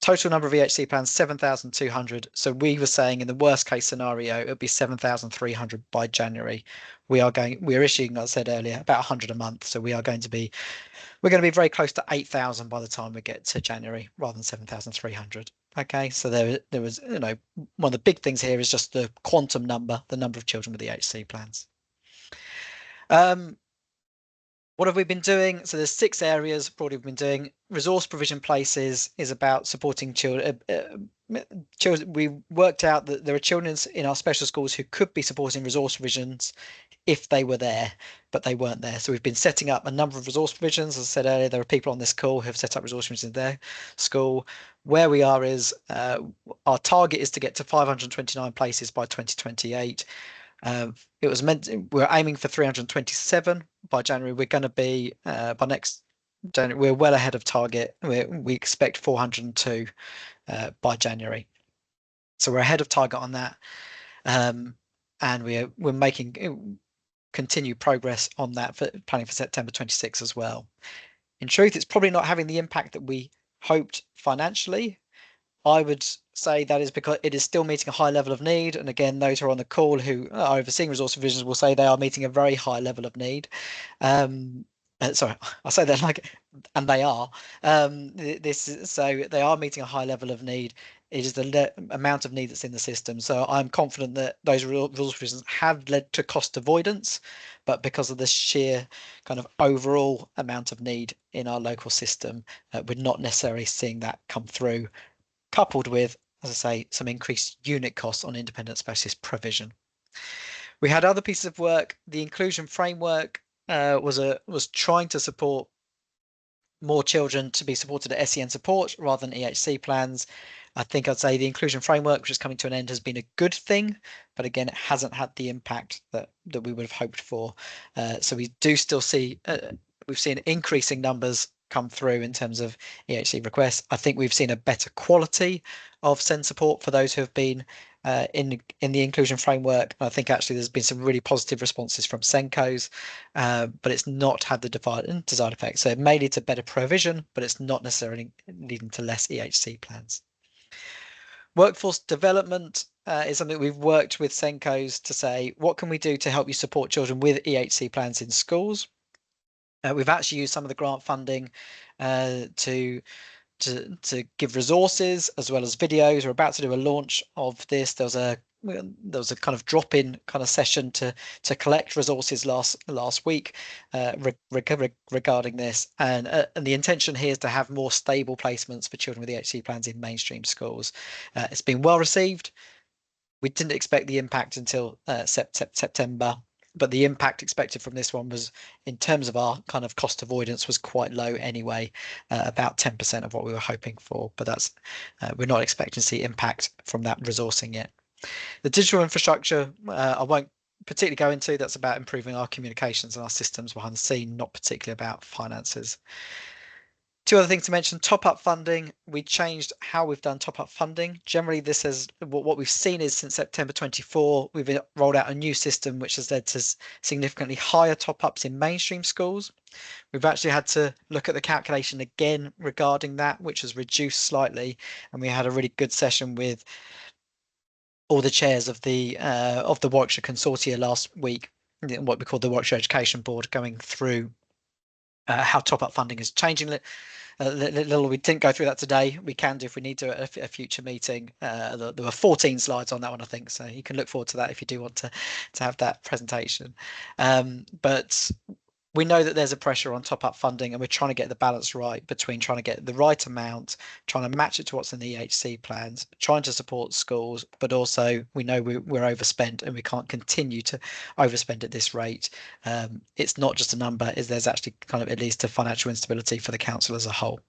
Total number of EHC plans 7,200. So we were saying in the worst case scenario it would be 7,300 by January. We're issuing, as I said earlier, about 100 a month. So we're going to be very close to 8,000 by the time we get to January rather than 7,300. Okay, so there was, one of the big things here is just the quantum number, the number of children with EHC plans. What have we been doing? So there's 6 areas broadly we've been doing. Resource provision places is about supporting children. We worked out that there are children in our special schools who could be supporting resource provisions if they were there, but they weren't there. So we've been setting up a number of resource provisions. As I said earlier, there are people on this call who have set up resource provisions in their school. Where we are is our target is to get to 529 places by 2028. We're aiming for 327 by January. We're going to be by next January. We're well ahead of target. We expect 402 by January, so we're ahead of target on that, and we're making continued progress on that for planning for September 26 as well. In truth, it's probably not having the impact that we hoped financially. I would say that is because it is still meeting a high level of need. And again, those who are on the call who are overseeing resource provisions will say they are meeting a very high level of need. Sorry, I'll say that and they are. So they are meeting a high level of need. It is the amount of need that's in the system. So I'm confident that those rules provisions have led to cost avoidance, but because of the sheer kind of overall amount of need in our local system, we're not necessarily seeing that come through, coupled with, as I say, some increased unit costs on independent specialist provision. We had other pieces of work. The inclusion framework was trying to support more children to be supported at SEN support rather than EHC plans. I think I'd say the inclusion framework, which is coming to an end, has been a good thing, but again, it hasn't had the impact that we would have hoped for. So we do still see, we've seen increasing numbers come through in terms of EHC requests. I think we've seen a better quality of SEN support for those who have been in the inclusion framework. I think actually there's been some really positive responses from SENCOs, but it's not had the desired effect. So it may lead to better provision, but it's not necessarily leading to less EHC plans. Workforce development is something we've worked with SENCOs to say, what can we do to help you support children with EHC plans in schools? We've actually used some of the grant funding to give resources as well as videos. We're about to do a launch of this. There was a kind of drop-in kind of session to collect resources last week regarding this, and the intention here is to have more stable placements for children with EHC plans in mainstream schools. It's been well received. We didn't expect the impact until September, but the impact expected from this one was, in terms of our kind of cost avoidance, was quite low anyway, about 10% of what we were hoping for. But that's we're not expecting to see impact from that resourcing yet. The digital infrastructure, I won't particularly go into. That's about improving our communications and our systems behind the scene, not particularly about finances. Two other things to mention: top-up funding. We changed how we've done top-up funding. Generally, this is what we've seen is since September 24, we've rolled out a new system which has led to significantly higher top-ups in mainstream schools. We've actually had to look at the calculation again regarding that, which has reduced slightly, and we had a really good session with all the chairs of the Warwickshire Consortia last week, what we call the Warwickshire Education Board, going through how top-up funding is changing. We didn't go through that today. We can do if we need to at a future meeting. There were 14 slides on that one, I think, so you can look forward to that if you do want to have that presentation. But we know that there's a pressure on top-up funding, and we're trying to get the balance right between trying to get the right amount, trying to match it to what's in the EHC plans, trying to support schools, but also we know we're overspent and we can't continue to overspend at this rate. It's not just a number, there's actually kind of it leads to financial instability for the council as a whole.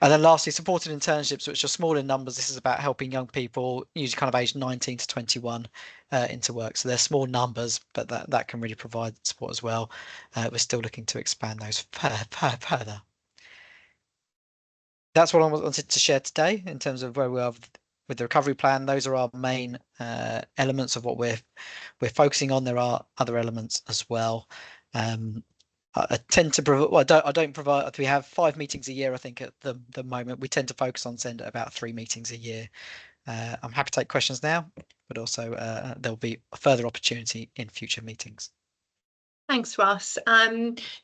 And then lastly, supported internships, which are small in numbers. This is about helping young people, usually kind of aged 19 to 21, into work. So they're small numbers, but that can really provide support as well. We're still looking to expand those further. That's what I wanted to share today in terms of where we are with the recovery plan. Those are our main elements of what we're focusing on. There are other elements as well. I tend to provide, well, I don't provide, we have 5 meetings a year, I think, at the moment. We tend to focus on SEND at about 3 meetings a year. I'm happy to take questions now, but also there'll be a further opportunity in future meetings. Thanks, Ross.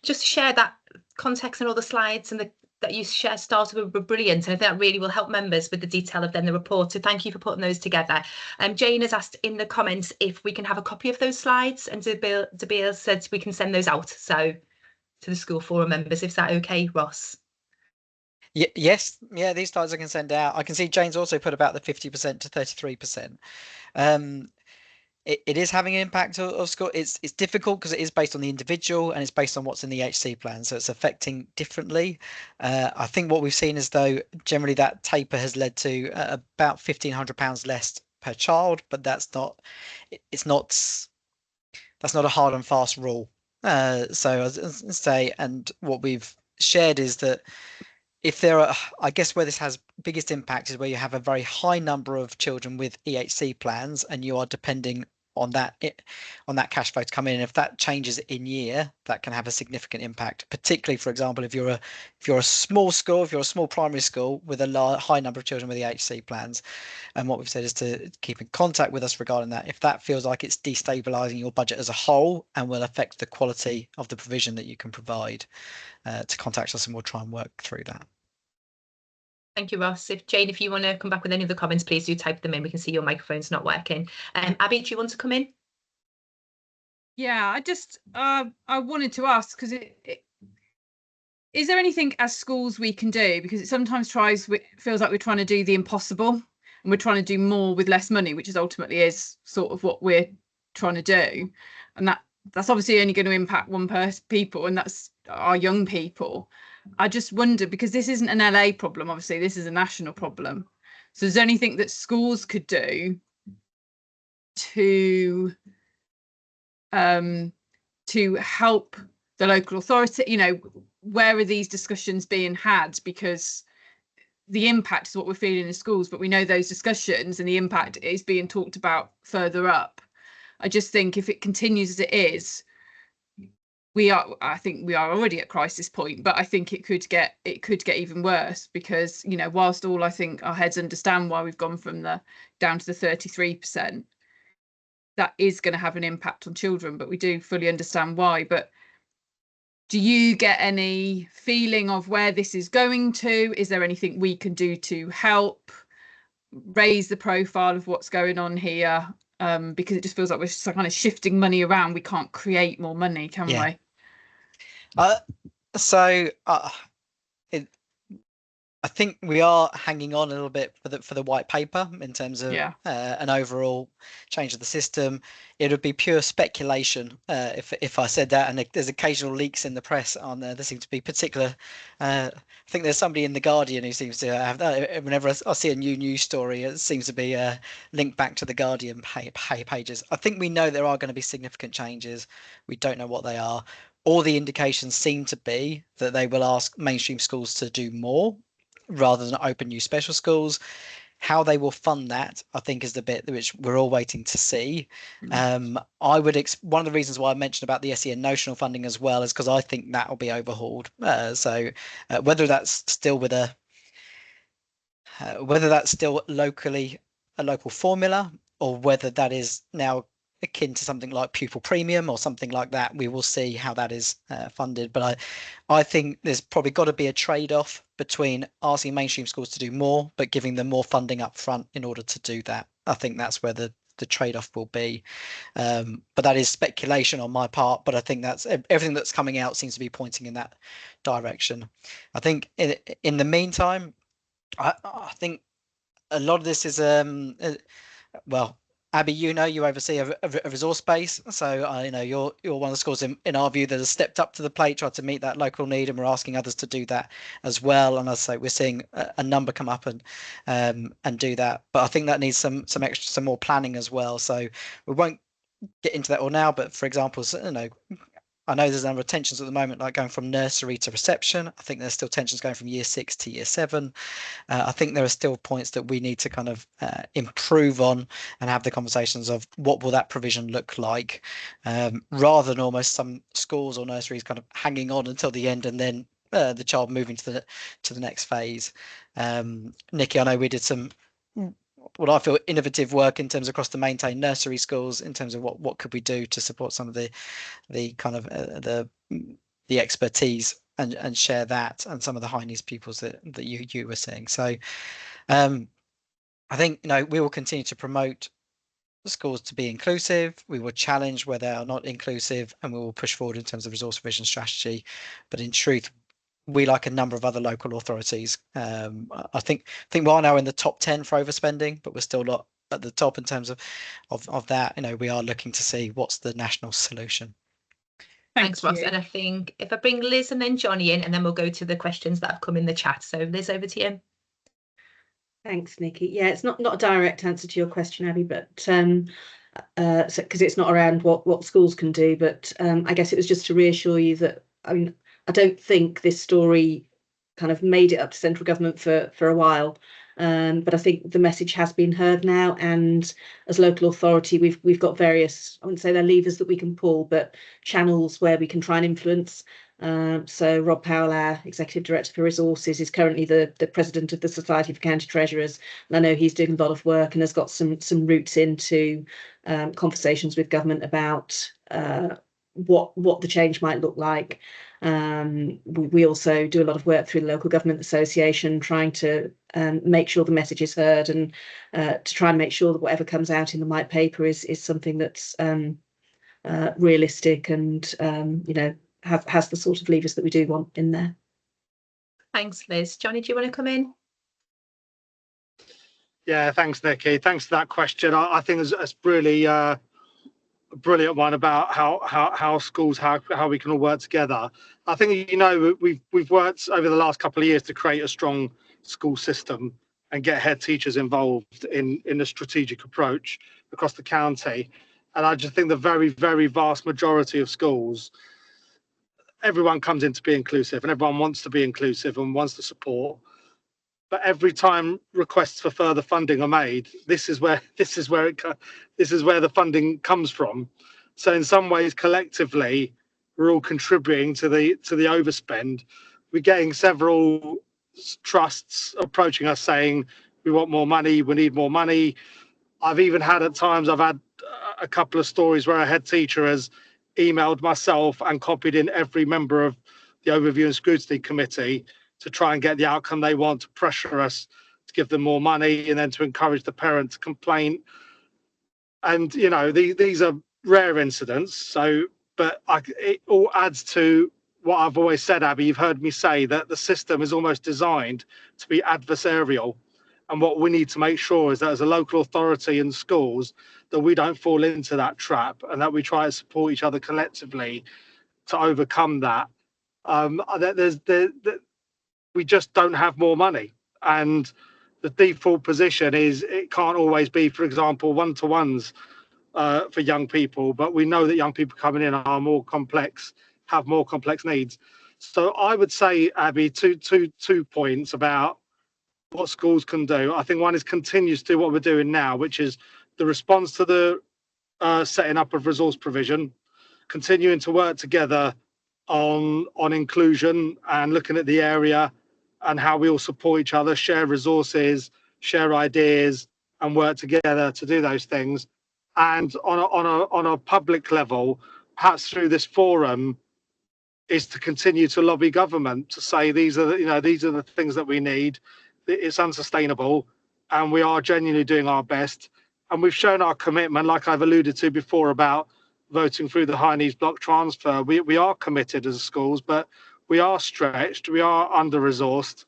Just to share that context and all the slides and that you started were brilliant, and I think that really will help members with the detail of then the report. So thank you for putting those together. Jane has asked in the comments if we can have a copy of those slides, and Dabil said we can send those out to the school forum members. Is that okay, Ross? Yes, yeah, these slides I can send out. I can see Jane's also put about the 50% to 33%. It is having an impact of school. It's difficult because it is based on the individual and it's based on what's in the HC plan, so it's affecting differently. I think what we've seen is, though, generally that taper has led to about £1,500 less per child, but that's not a hard and fast rule. So as I say, and what we've shared is that if there are, I guess where this has biggest impact is where you have a very high number of children with EHC plans and you are depending on that cash flow to come in. If that changes in year, that can have a significant impact, particularly, for example, if you're a small school, if you're a small primary school with a high number of children with EHC plans. And what we've said is to keep in contact with us regarding that. If that feels like it's destabilizing your budget as a whole and will affect the quality of the provision that you can provide, to contact us and we'll try and work through that. Thank you, Ross. If you want to come back with any other comments, please do type them in. We can see your microphone's not working. Abby, do you want to come in? Yeah, I just I wanted to ask, because is there anything as schools we can do? Because it sometimes feels like we're trying to do the impossible, and we're trying to do more with less money, which ultimately is sort of what we're trying to do, and that's obviously only going to impact people, and that's our young people. I just wonder, because this isn't an LA problem, obviously this is a national problem. So is there anything that schools could do to help the local authority? You know, where are these discussions being had? Because the impact is what we're feeling in schools, but we know those discussions and the impact is being talked about further up. I just think if it continues as it is, I think we are already at crisis point, but I think it could get even worse, because, you know, whilst all I think our heads understand why we've gone from down to the 33%, that is going to have an impact on children, but we do fully understand why. But do you get any feeling of where this is going to? Is there anything we can do to help raise the profile of what's going on here? Because it just feels like we're kind of shifting money around. We can't create more money, can we? I think we are hanging on a little bit for the white paper in terms of an overall change of the system. It would be pure speculation if I said that, and there's occasional leaks in the press on there. There seems to be particular. I think there's somebody in the Guardian who seems to have that. Whenever I see a new news story, it seems to be linked back to the Guardian pages. I think we know there are going to be significant changes. We don't know what they are. All the indications seem to be that they will ask mainstream schools to do more, rather than open new special schools. How they will fund that, I think, is the bit which we're all waiting to see. One of the reasons why I mentioned about the SEN notional funding as well is because I think that will be overhauled. So whether that's still locally a local formula, or whether that is now akin to something like pupil premium or something like that, we will see how that is funded. But I think there's probably got to be a trade-off between asking mainstream schools to do more, but giving them more funding up front in order to do that. I think that's where the trade-off will be. But that is speculation on my part, but I think that's everything that's coming out seems to be pointing in that direction. I think in the meantime, I think a lot of this is well, Abby, you oversee a resource base, so you're one of the schools in our view that has stepped up to the plate, tried to meet that local need, and we're asking others to do that as well. And as I say, we're seeing a number come up and do that, but I think that needs some more planning as well. So we won't get into that all now, but for example, I know there's a number of tensions at the moment, like going from nursery to reception. I think there's still tensions going from year 6 to year 7. I think there are still points that we need to kind of improve on and have the conversations of what will that provision look like, rather than almost some schools or nurseries kind of hanging on until the end and then the child moving to the next phase. Nikki, I know we did some what I feel innovative work in terms of across the maintained nursery schools in terms of what could we do to support some of the kind of the expertise and share that and some of the high needs pupils that you were seeing. So I think we will continue to promote schools to be inclusive. We will challenge where they are not inclusive, and we will push forward in terms of resource provision strategy. But in truth, we, like a number of other local authorities, I think we are now in the top 10 for overspending, but we're still not at the top in terms of that. We are looking to see what's the national solution. Thanks, Ross. And I think if I bring Liz and then Johnny in, and then we'll go to the questions that have come in the chat. So Liz, over to you. Thanks, Nikki. Yeah, it's not a direct answer to your question, Abby, but because it's not around what schools can do, but I guess it was just to reassure you that I don't think this story kind of made it up to central government for a while, but I think the message has been heard now, and as local authority we've got various, I wouldn't say they're levers that we can pull, but channels where we can try and influence. So Rob Powell, our Executive Director for Resources, is currently the President of the Society for County Treasurers, and I know he's doing a lot of work and has got some routes into conversations with government about what the change might look like. We also do a lot of work through the local government association, trying to make sure the message is heard, and to try and make sure that whatever comes out in the white paper is something that's realistic and has the sort of levers that we do want in there. Thanks, Liz. Johnny, do you want to come in? Yeah, thanks, Nikki. Thanks for that question. I think it's really a brilliant one about how schools, how we can all work together. I think, we've worked over the last couple of years to create a strong school system and get head teachers involved in a strategic approach across the county. And I just think the very, very vast majority of schools, everyone comes in to be inclusive, and everyone wants to be inclusive and wants to support. But every time requests for further funding are made, this is where the funding comes from. So in some ways, collectively, we're all contributing to the overspend. We're getting several trusts approaching us saying, we want more money, we need more money. I've had a couple of stories where a head teacher has emailed myself and copied in every member of the Overview and Scrutiny Committee to try and get the outcome they want, to pressure us to give them more money, and then to encourage the parent to complain. And these are rare incidents. But it all adds to what I've always said, Abby. You've heard me say that the system is almost designed to be adversarial. And what we need to make sure is that as a local authority in schools, that we don't fall into that trap, and that we try to support each other collectively to overcome that. We just don't have more money, and the default position is it can't always be, for example, one-to-ones for young people, but we know that young people coming in are more complex, have more complex needs. So I would say, Abby, two points about what schools can do. I think one is continues to do what we're doing now, which is the response to the setting up of resource provision, continuing to work together on inclusion and looking at the area and how we all support each other, share resources, share ideas, and work together to do those things. And on a public level, perhaps through this forum, is to continue to lobby government to say these are the things that we need. It's unsustainable, and we are genuinely doing our best. And we've shown our commitment, like I've alluded to before, about voting through the high needs block transfer. We are committed as schools, but we are stretched, we are under-resourced.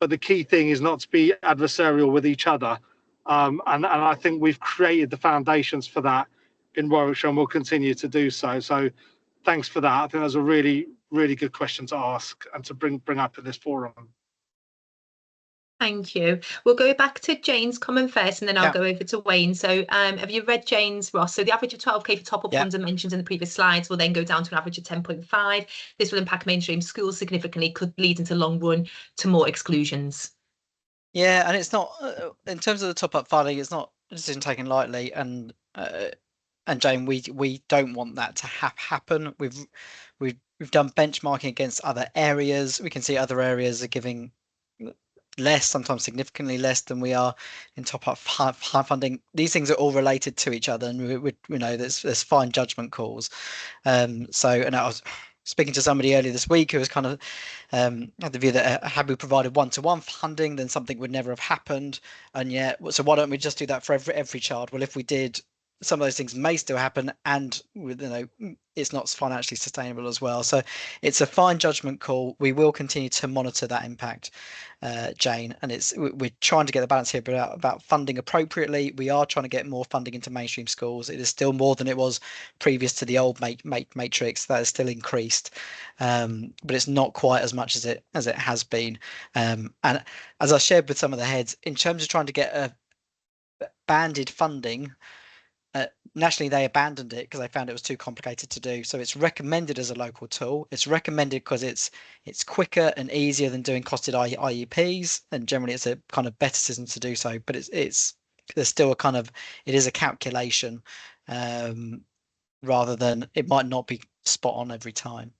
But the key thing is not to be adversarial with each other. And I think we've created the foundations for that in Warwickshire, and we'll continue to do so. So thanks for that. I think that's a really, really good question to ask and to bring up at this forum. Thank you. We'll go back to Jane's comment first, and then I'll go over to Wayne. So have you read Jane's, Ross? So the average of 12k for top-up funds and mentions in the previous slides will then go down to an average of 10.5. This will impact mainstream schools significantly, could lead into long run to more exclusions. Yeah, and it's not, in terms of the top-up funding, it's not a decision taken lightly. And Jane, we don't want that to happen. We've done benchmarking against other areas. We can see other areas are giving less, sometimes significantly less than we are in top-up funding. These things are all related to each other, and we know there's fine judgment calls. And I was speaking to somebody earlier this week who was kind of had the view that had we provided one-to-one funding, then something would never have happened. And yet, so why don't we just do that for every child? Well, if we did, some of those things may still happen, and it's not financially sustainable as well. So it's a fine judgment call. We will continue to monitor that impact, Jane, and we're trying to get the balance here about funding appropriately. We are trying to get more funding into mainstream schools. It is still more than it was previous to the old matrix. That is still increased, but it's not quite as much as it has been. And as I shared with some of the heads, in terms of trying to get a banded funding, nationally they abandoned it because they found it was too complicated to do. So it's recommended as a local tool. It's recommended because it's quicker and easier than doing costed IEPs, and generally it's a kind of better system to do so. But there's still it is a calculation rather than it might not be spot on every time.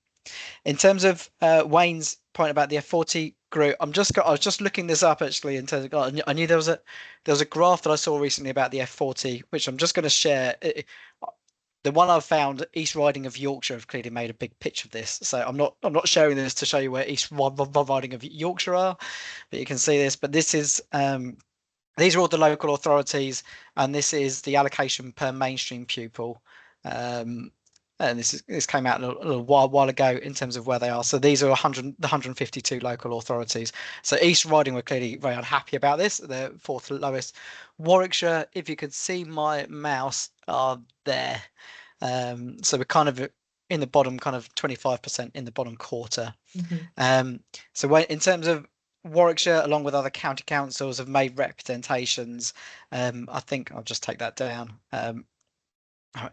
In terms of Wayne's point about the F40 group, I was just looking this up actually. In terms of, I knew there was a graph that I saw recently about the F40, which I'm just going to share. the one I've found, East Riding of Yorkshire, have clearly made a big pitch of this. So I'm not sharing this to show you where East Riding of Yorkshire are, but you can see this. But this is these are all the local authorities, and this is the allocation per mainstream pupil. And this came out a little while ago in terms of where they are. So these are 152 local authorities. So East Riding were clearly very unhappy about this. They're fourth lowest. Warwickshire, if you could see my mouse, are there. So we're kind of in the bottom, kind of 25% in the bottom quarter. So when, in terms of Warwickshire, along with other county councils, have made representations. I think I'll just take that down.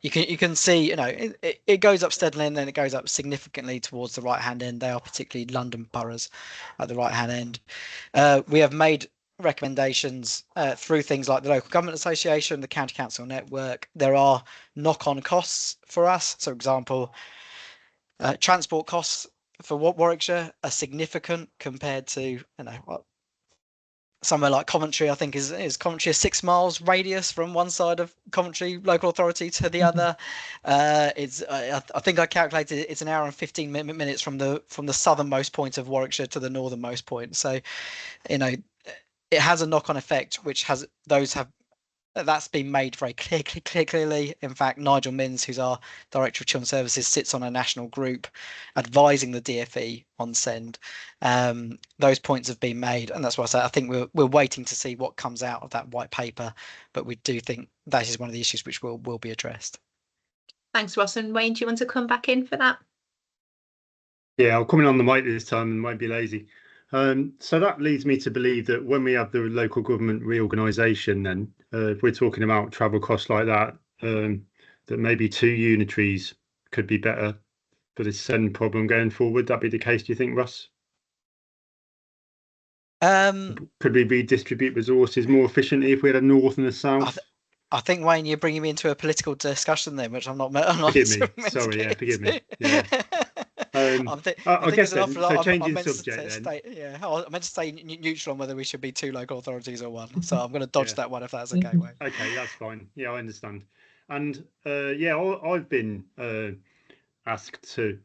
You can see, it goes up steadily, and then it goes up significantly towards the right hand end. They are particularly London boroughs at the right hand end. We have made recommendations through things like the local government association, the county council network. There are knock-on costs for us. So, for example, transport costs for Warwickshire are significant compared to somewhere like Coventry. I think is Coventry a 6 miles radius from one side of Coventry local authority to the other. It's I think I calculated it's an hour and 15 minutes from the southernmost point of Warwickshire to the northernmost point. So it has a knock-on effect, which that's been made very clearly. In fact, Nigel Minns, who's our Director of Children's Services, sits on a national group advising the DfE on SEND. Those points have been made, and that's why I say I think we're waiting to see what comes out of that white paper, but we do think that is one of the issues which will be addressed. Thanks, Ross. And Wayne, do you want to come back in for that? Yeah, I'll come in on the mic this time and won't be lazy. So that leads me to believe that when we have the local government reorganisation, then if we're talking about travel costs like that, that maybe 2 unitaries could be better for this SEND problem going forward. That be the case, do you think, Russ? Could we redistribute resources more efficiently if we had a north and a south? I think, Wayne, you're bringing me into a political discussion then, which I'm not. Forgive me. Sorry, yeah, forgive me. Yeah. I guess then, so changing subject then. I meant to say neutral on whether we should be 2 local authorities or 1. So I'm going to dodge that one if that's okay, Wayne. Okay, that's fine. Yeah, I understand. And I've been asked to.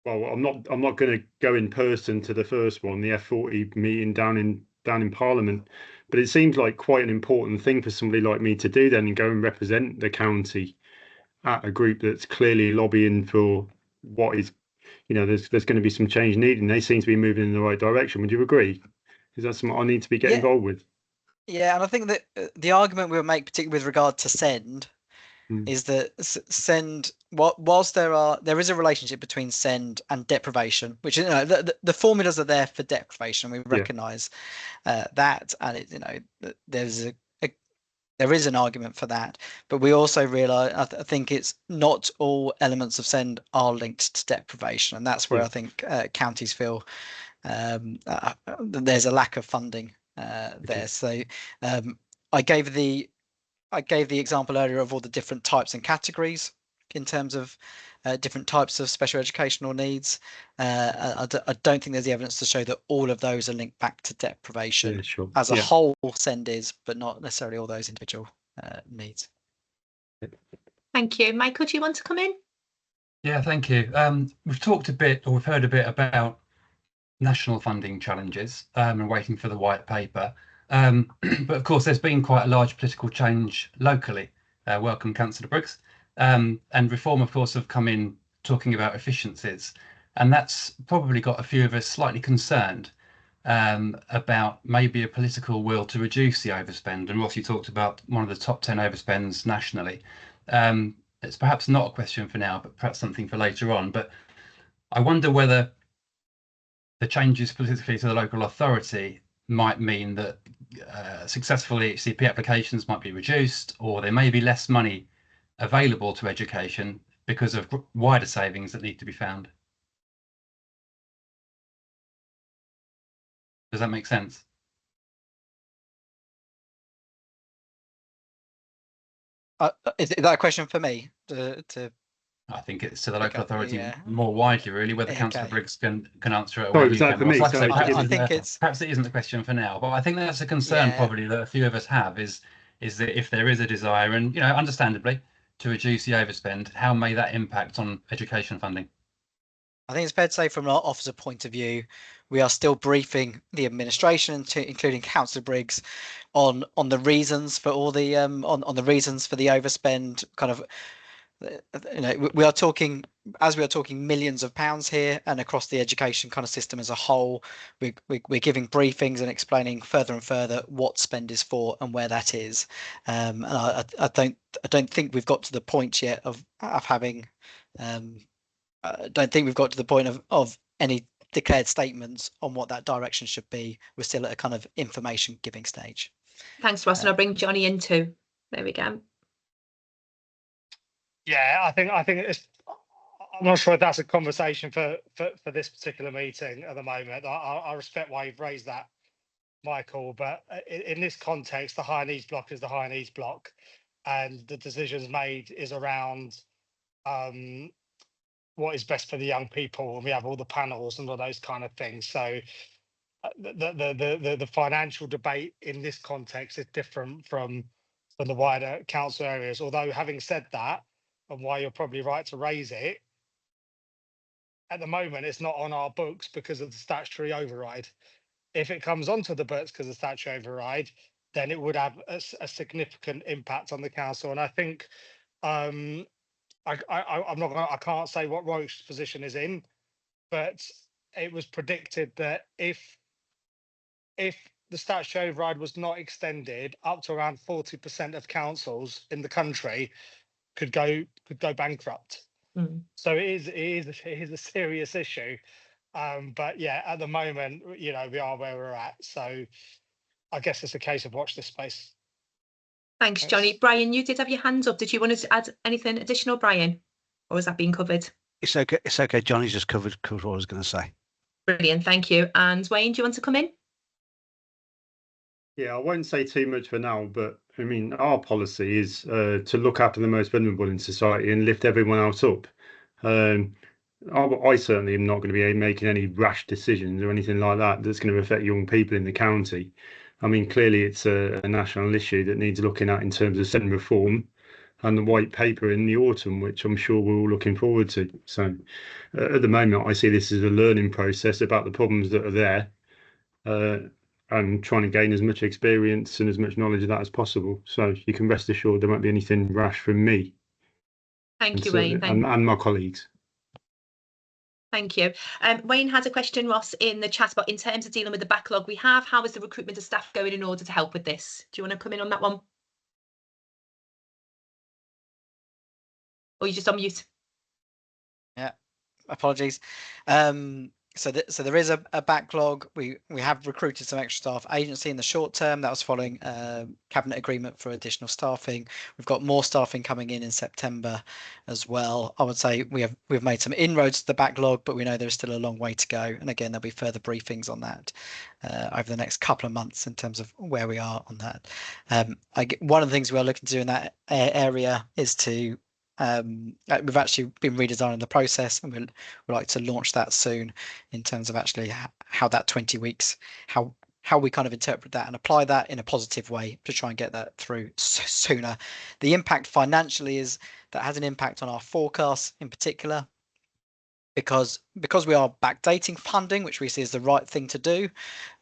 Well, I'm not going to go in person to the first one, the F40 meeting down in Parliament, but it seems like quite an important thing for somebody like me to do then, and go and represent the county at a group that's clearly lobbying for what is, there's going to be some change needed, and they seem to be moving in the right direction. Would you agree? Is that something I need to be getting involved with? Yeah, and I think that the argument we would make, particularly with regard to SEND, is that SEND, whilst there is a relationship between SEND and deprivation, which the formulas are there for deprivation. We recognise that, and there is an argument for that, but we also realise I think it's not all elements of SEND are linked to deprivation, and that's where I think counties feel there's a lack of funding there. So I gave the example earlier of all the different types and categories in terms of different types of special educational needs. I don't think there's the evidence to show that all of those are linked back to deprivation. As a whole, SEND is, but not necessarily all those individual needs. Thank you. Michael, do you want to come in? Yeah, thank you. We've talked a bit, or we've heard a bit about national funding challenges and waiting for the white paper. But of course, there's been quite a large political change locally. Welcome, Councillor Briggs. And Reform, of course, have come in talking about efficiencies. And that's probably got a few of us slightly concerned about maybe a political will to reduce the overspend. And Ross, you talked about one of the top 10 overspends nationally. It's perhaps not a question for now, but perhaps something for later on. But I wonder whether the changes politically to the local authority might mean that successful EHCP applications might be reduced, or there may be less money available to education because of wider savings that need to be found. Does that make sense? Is that a question for me? I think it's to the local authority more widely, really, whether Councillor Briggs can answer it. Sorry, was that for me? I think perhaps it isn't a question for now, but I think that's a concern probably that a few of us have is that if there is a desire, and understandably, to reduce the overspend, how may that impact on education funding? I think it's fair to say from an officer point of view, we are still briefing the administration, including Councillor Briggs, on the reasons for all the on the reasons for the overspend. Kind of, we are talking millions of pounds here, and across the education kind of system as a whole, we're giving briefings and explaining further and further what spend is for and where that is. And I don't think we've got to the point yet of having. I don't think we've got to the point of any declared statements on what that direction should be. We're still at a kind of information giving stage. Thanks, Ross, and I'll bring Johnny in too. There we go. Yeah, I think it's. I'm not sure if that's a conversation for this particular meeting at the moment. I respect why you've raised that, Michael, but in this context, the higher needs block is the higher needs block, and the decisions made is around what is best for the young people, and we have all the panels and all those kind of things. So the financial debate in this context is different from the wider council areas. Although having said that, and why you're probably right to raise it, at the moment it's not on our books because of the statutory override. If it comes onto the books because of the statutory override, then it would have a significant impact on the council. And I think I can't say what Warwickshire's position is in, but it was predicted that if the statutory override was not extended, up to around 40% of councils in the country could go bankrupt. So it is a serious issue. But yeah, at the moment, we are where we're at. So I guess it's a case of watch this space. Thanks, Johnny. Brian, you did have your hands up. Did you want to add anything additional, Brian? Or was that being covered? It's okay. It's okay. Johnny's just covered what I was going to say. Brilliant. Thank you. And Wayne, do you want to come in? Yeah, I won't say too much for now, but I mean, our policy is to look after the most vulnerable in society and lift everyone else up. I certainly am not going to be making any rash decisions or anything like that that's going to affect young people in the county. I mean, clearly it's a national issue that needs looking at in terms of SEND reform and the white paper in the autumn, which I'm sure we're all looking forward to. So at the moment, I see this as a learning process about the problems that are there and trying to gain as much experience and as much knowledge of that as possible. So you can rest assured there won't be anything rash from me. Thank you, Wayne. And my colleagues. Thank you. Wayne had a question, Ross, in the chat about in terms of dealing with the backlog we have, how is the recruitment of staff going in order to help with this? Do you want to come in on that one? Or you just on mute? Yeah, apologies. So there is a backlog. We have recruited some extra staff agency in the short term. That was following cabinet agreement for additional staffing. We've got more staffing coming in September as well. I would say we've made some inroads to the backlog, but we know there's still a long way to go. And again, there'll be further briefings on that over the next couple of months in terms of where we are on that. One of the things we are looking to do in that area is to we've actually been redesigning the process, and we'd like to launch that soon in terms of actually how that 20 weeks, how we kind of interpret that and apply that in a positive way to try and get that through sooner. The impact financially is that has an impact on our forecasts in particular, because we are backdating funding, which we see as the right thing to do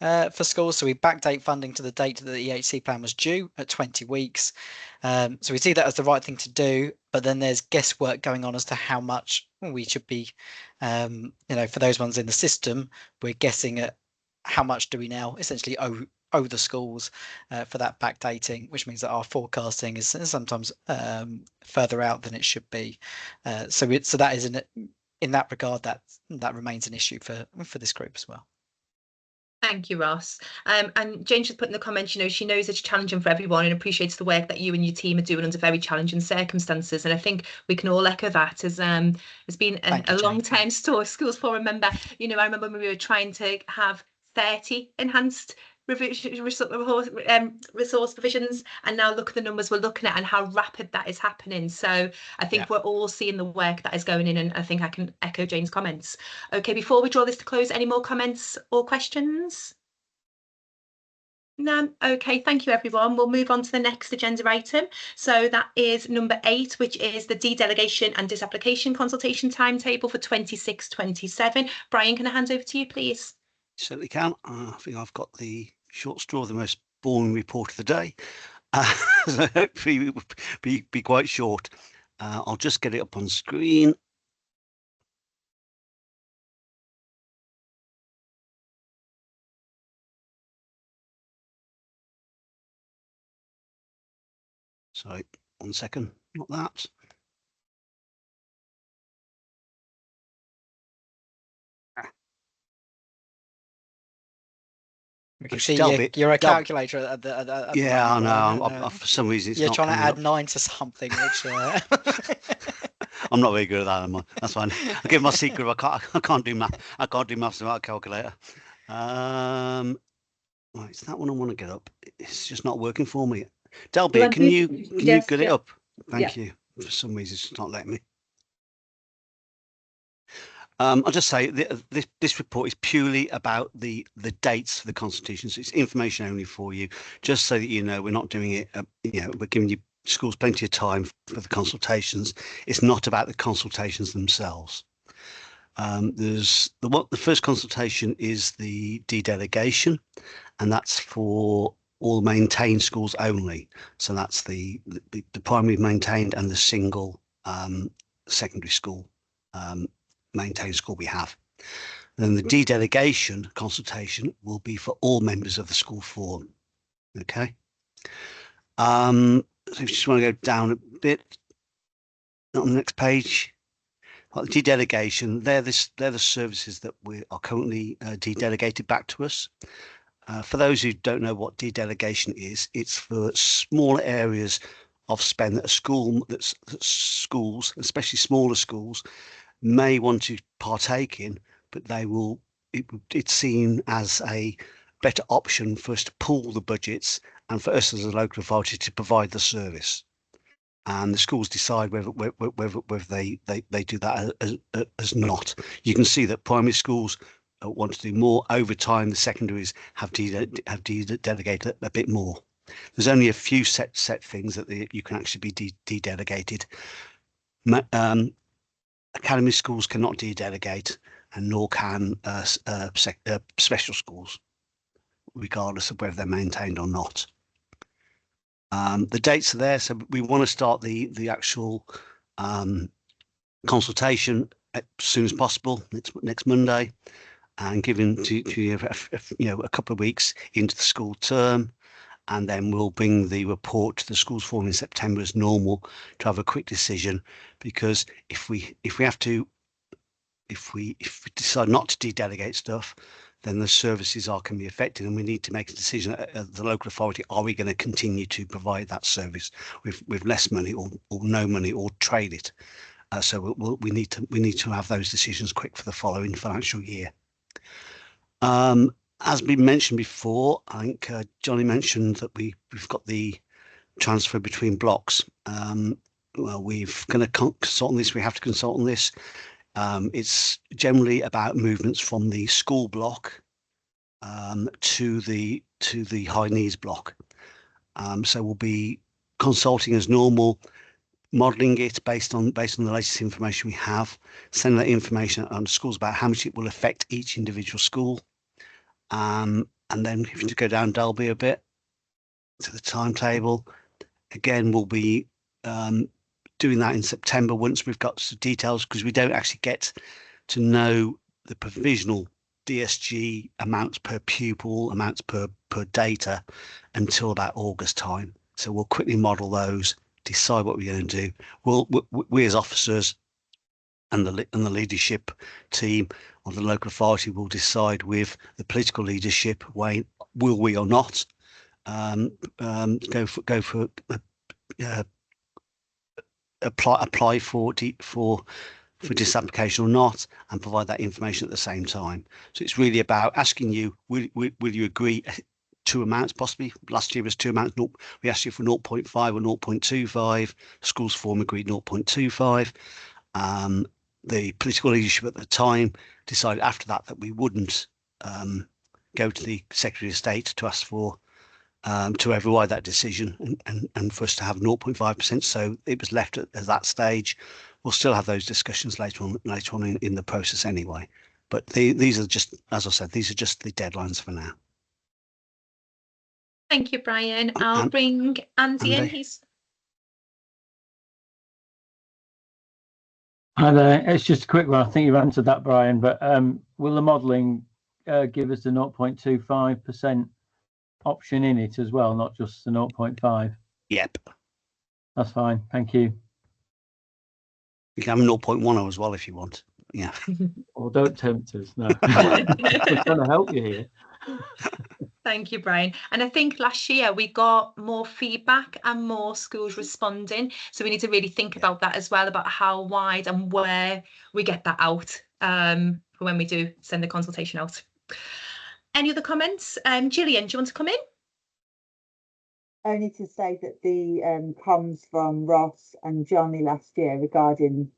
for schools. So we backdate funding to the date that the EHC plan was due at 20 weeks. So we see that as the right thing to do, but then there's guesswork going on as to how much we should be, for those ones in the system, we're guessing at how much do we now essentially owe the schools for that backdating, which means that our forecasting is sometimes further out than it should be. So that is in that regard, that remains an issue for this group as well. Thank you, Ross. And Jane just put in the comments, she knows it's challenging for everyone and appreciates the work that you and your team are doing under very challenging circumstances. And I think we can all echo that as has been a long-term Schools Forum member. I remember when we were trying to have 30 enhanced resource provisions, and now look at the numbers we're looking at and how rapid that is happening. So I think we're all seeing the work that is going in, and I think I can echo Jane's comments. Okay, before we draw this to close, any more comments or questions? None. Okay, thank you everyone. We'll move on to the next agenda item. So that is number 8, which is the de-delegation and disapplication consultation timetable for 26-27. Brian, can I hand over to you, please? Certainly can. I think I've got the short straw, the most boring report of the day. So hopefully it will be quite short. I'll just get it up on screen. Sorry, 1 second, not that. We can see you're a calculator at the yeah, I know. moment, For some reason, it's you're not trying to add up. 9 to something, which I'm not very good at that, am I? That's fine. I'll give my secret. I can't do math. I can't do maths without a calculator. Right, it's that one I want to get up. It's just not working for me. Delby, can you get it up? Thank you. For some reason, it's not letting me. I'll just say this report is purely about the dates for the consultation. So it's information only for you, just so that you know we're not doing it. We're giving you schools plenty of time for the consultations. It's not about the consultations themselves. The first consultation is the de-delegation, and that's for all maintained schools only. So that's the primary maintained and the single secondary school maintained school we have. Then the de-delegation consultation will be for all members of the school forum. Okay. So if you just want to go down a bit on the next page. Well, the de-delegation, they're the services that are currently de-delegated back to us. For those who don't know what de-delegation is, it's for smaller areas of spend that schools, especially smaller schools, may want to partake in, but it's seen as a better option for us to pool the budgets and for us as a local authority to provide the service. And the schools decide whether they do that as not. You can see that primary schools want to do more over time. The secondaries have de-delegated a bit more. There's only a few set things that you can actually be de-delegated. Academy schools cannot de-delegate, and nor can special schools, regardless of whether they're maintained or not. The dates are there, so we want to start the actual consultation as soon as possible next Monday, and giving to you a couple of weeks into the school term, and then we'll bring the report to the schools forum in September as normal to have a quick decision. Because if we decide not to de-delegate stuff, then the services can be affected, and we need to make a decision at the local authority. Are we going to continue to provide that service with less money or no money, or trade it? So we need to have those decisions quick for the following financial year. As been mentioned before, I think Johnny mentioned that we've got the transfer between blocks. Well, we've going to consult on this. We have to consult on this. It's generally about movements from the school block to the high needs block. So we'll be consulting as normal, modelling it based on the latest information we have, sending that information on schools about how much it will affect each individual school. And then if you just go down Dalby a bit to the timetable, again, we'll be doing that in September once we've got some details, because we don't actually get to know the provisional DSG amounts per pupil, amounts per data, until about August time. So we'll quickly model those, decide what we're going to do. We as officers and the leadership team of the local authority will decide with the political leadership, will we or not go for apply for disapplication or not, and provide that information at the same time. So it's really about asking you, will you agree 2 amounts possibly? Last year was 2 amounts. We asked you for 0.5 or 0.25. Schools forum agreed 0.25. The political leadership at the time decided after that we wouldn't go to the Secretary of State to ask for to override that decision and for us to have 0.5%. So it was left at that stage. We'll still have those discussions later on in the process anyway. But these are just, as I said, these are just the deadlines for now. Thank you, Brian. I'll bring Andy in. Hi there. It's just a quick one. I think you've answered that, Brian, but will the modelling give us the 0.25% option in it as well, not just the 0.5? Yep. That's fine. Thank you. You can have 0.10 as well if you want. Yeah. Well, don't tempt us. No. We're trying to help you here. Thank you, Brian. And I think last year we got more feedback and more schools responding. So we need to really think about that as well, about how wide and where we get that out for when we do send the consultation out. Any other comments? Gillian, do you want to come in? Only to say that the comms from Ross and Johnny last year regarding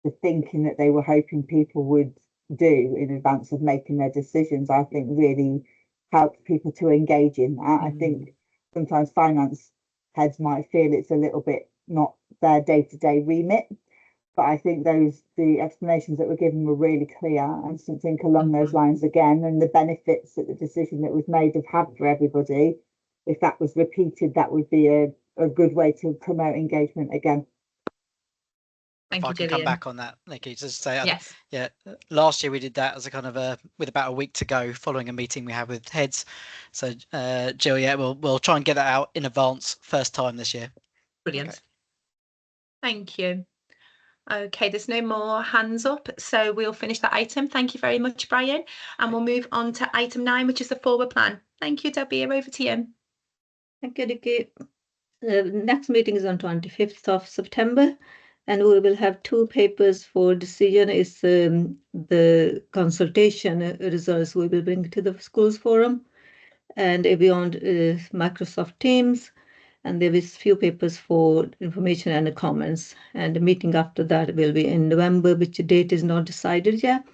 the thinking that they were hoping people would do in advance of making their decisions, I think really helped people to engage in that. I think sometimes finance heads might feel it's a little bit not their day-to-day remit, but I think the explanations that were given were really clear, and something along those lines again, and the benefits that the decision that was made have had for everybody. If that was repeated, that would be a good way to promote engagement again. Thank if you, I can Gillian. come back on that, Nikki, just say, Yes. yeah, last year we did that as a kind of with about a week to go following a meeting we had with heads. So, Jill, yeah, we'll try and get that out in advance first time this year. Brilliant. Okay. Thank you. Okay, there's no more hands up, so we'll finish that item. Thank you very much, Brian. And we'll move on to item 9, which is the forward plan. Thank you, Debbie. Over to you. Thank you, Nikki. Next meeting is on 25th of September, and we will have 2 papers for decision. Is the consultation results we will bring to the schools forum, and beyond Microsoft Teams. And there is few papers for information and comments. And the meeting after that will be in November, which date is not decided yet.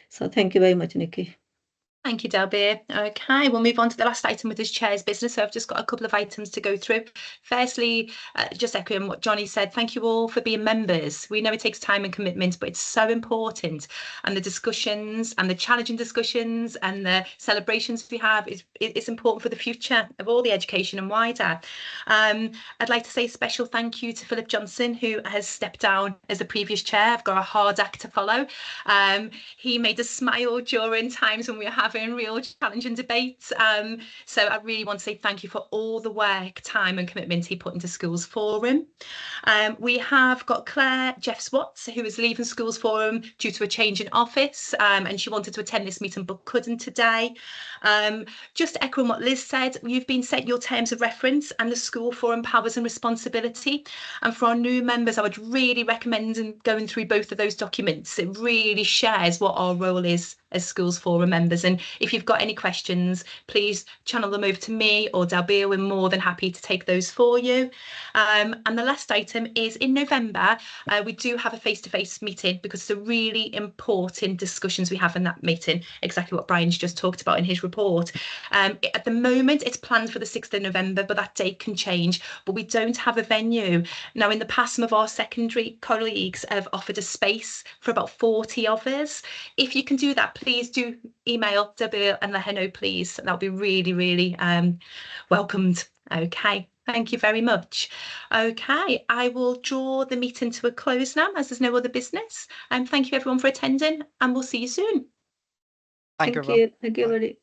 So thank you very much, Nikki. Thank you, Delby. Okay, we'll move on to the last item with this chair's business. So I've just got a couple of items to go through. Firstly, just echoing what Johnny said, thank you all for being members. We know it takes time and commitment, but it's so important. And the discussions and the challenging discussions and the celebrations we have it's important for the future of all the education and wider. I'd like to say a special thank you to Philip Johnson, who has stepped down as the previous chair. I've got a hard act to follow. He made us smile during times when we were having real challenging debates. So I really want to say thank you for all the work, time and commitment he put into Schools Forum. We have got Claire Jeff-Swatts, who is leaving Schools Forum due to a change in office, and she wanted to attend this meeting but couldn't today. Just echoing what Liz said, you've been set your terms of reference and the School Forum powers and responsibility. And for our new members, I would really recommend going through both of those documents. It really shares what our role is as Schools Forum members. And if you've got any questions, please channel them over to me or Dalbia. We're more than happy to take those for you. And the last item is in November, we do have a face-to-face meeting because it's a really important discussions we have in that meeting, exactly what Brian's just talked about in his report. At the moment, it's planned for the 6th of November, but that date can change. But we don't have a venue. Now, in the past, some of our secondary colleagues have offered a space for about 40 of us. If you can do that, please do email Debbie and let her know, please. That'll be really, really welcomed. Okay, thank you very much. Okay, I will draw the meeting to a close now as there's no other business. And thank you everyone for attending, and we'll see you soon. Thank you, everyone. Thank you, everybody.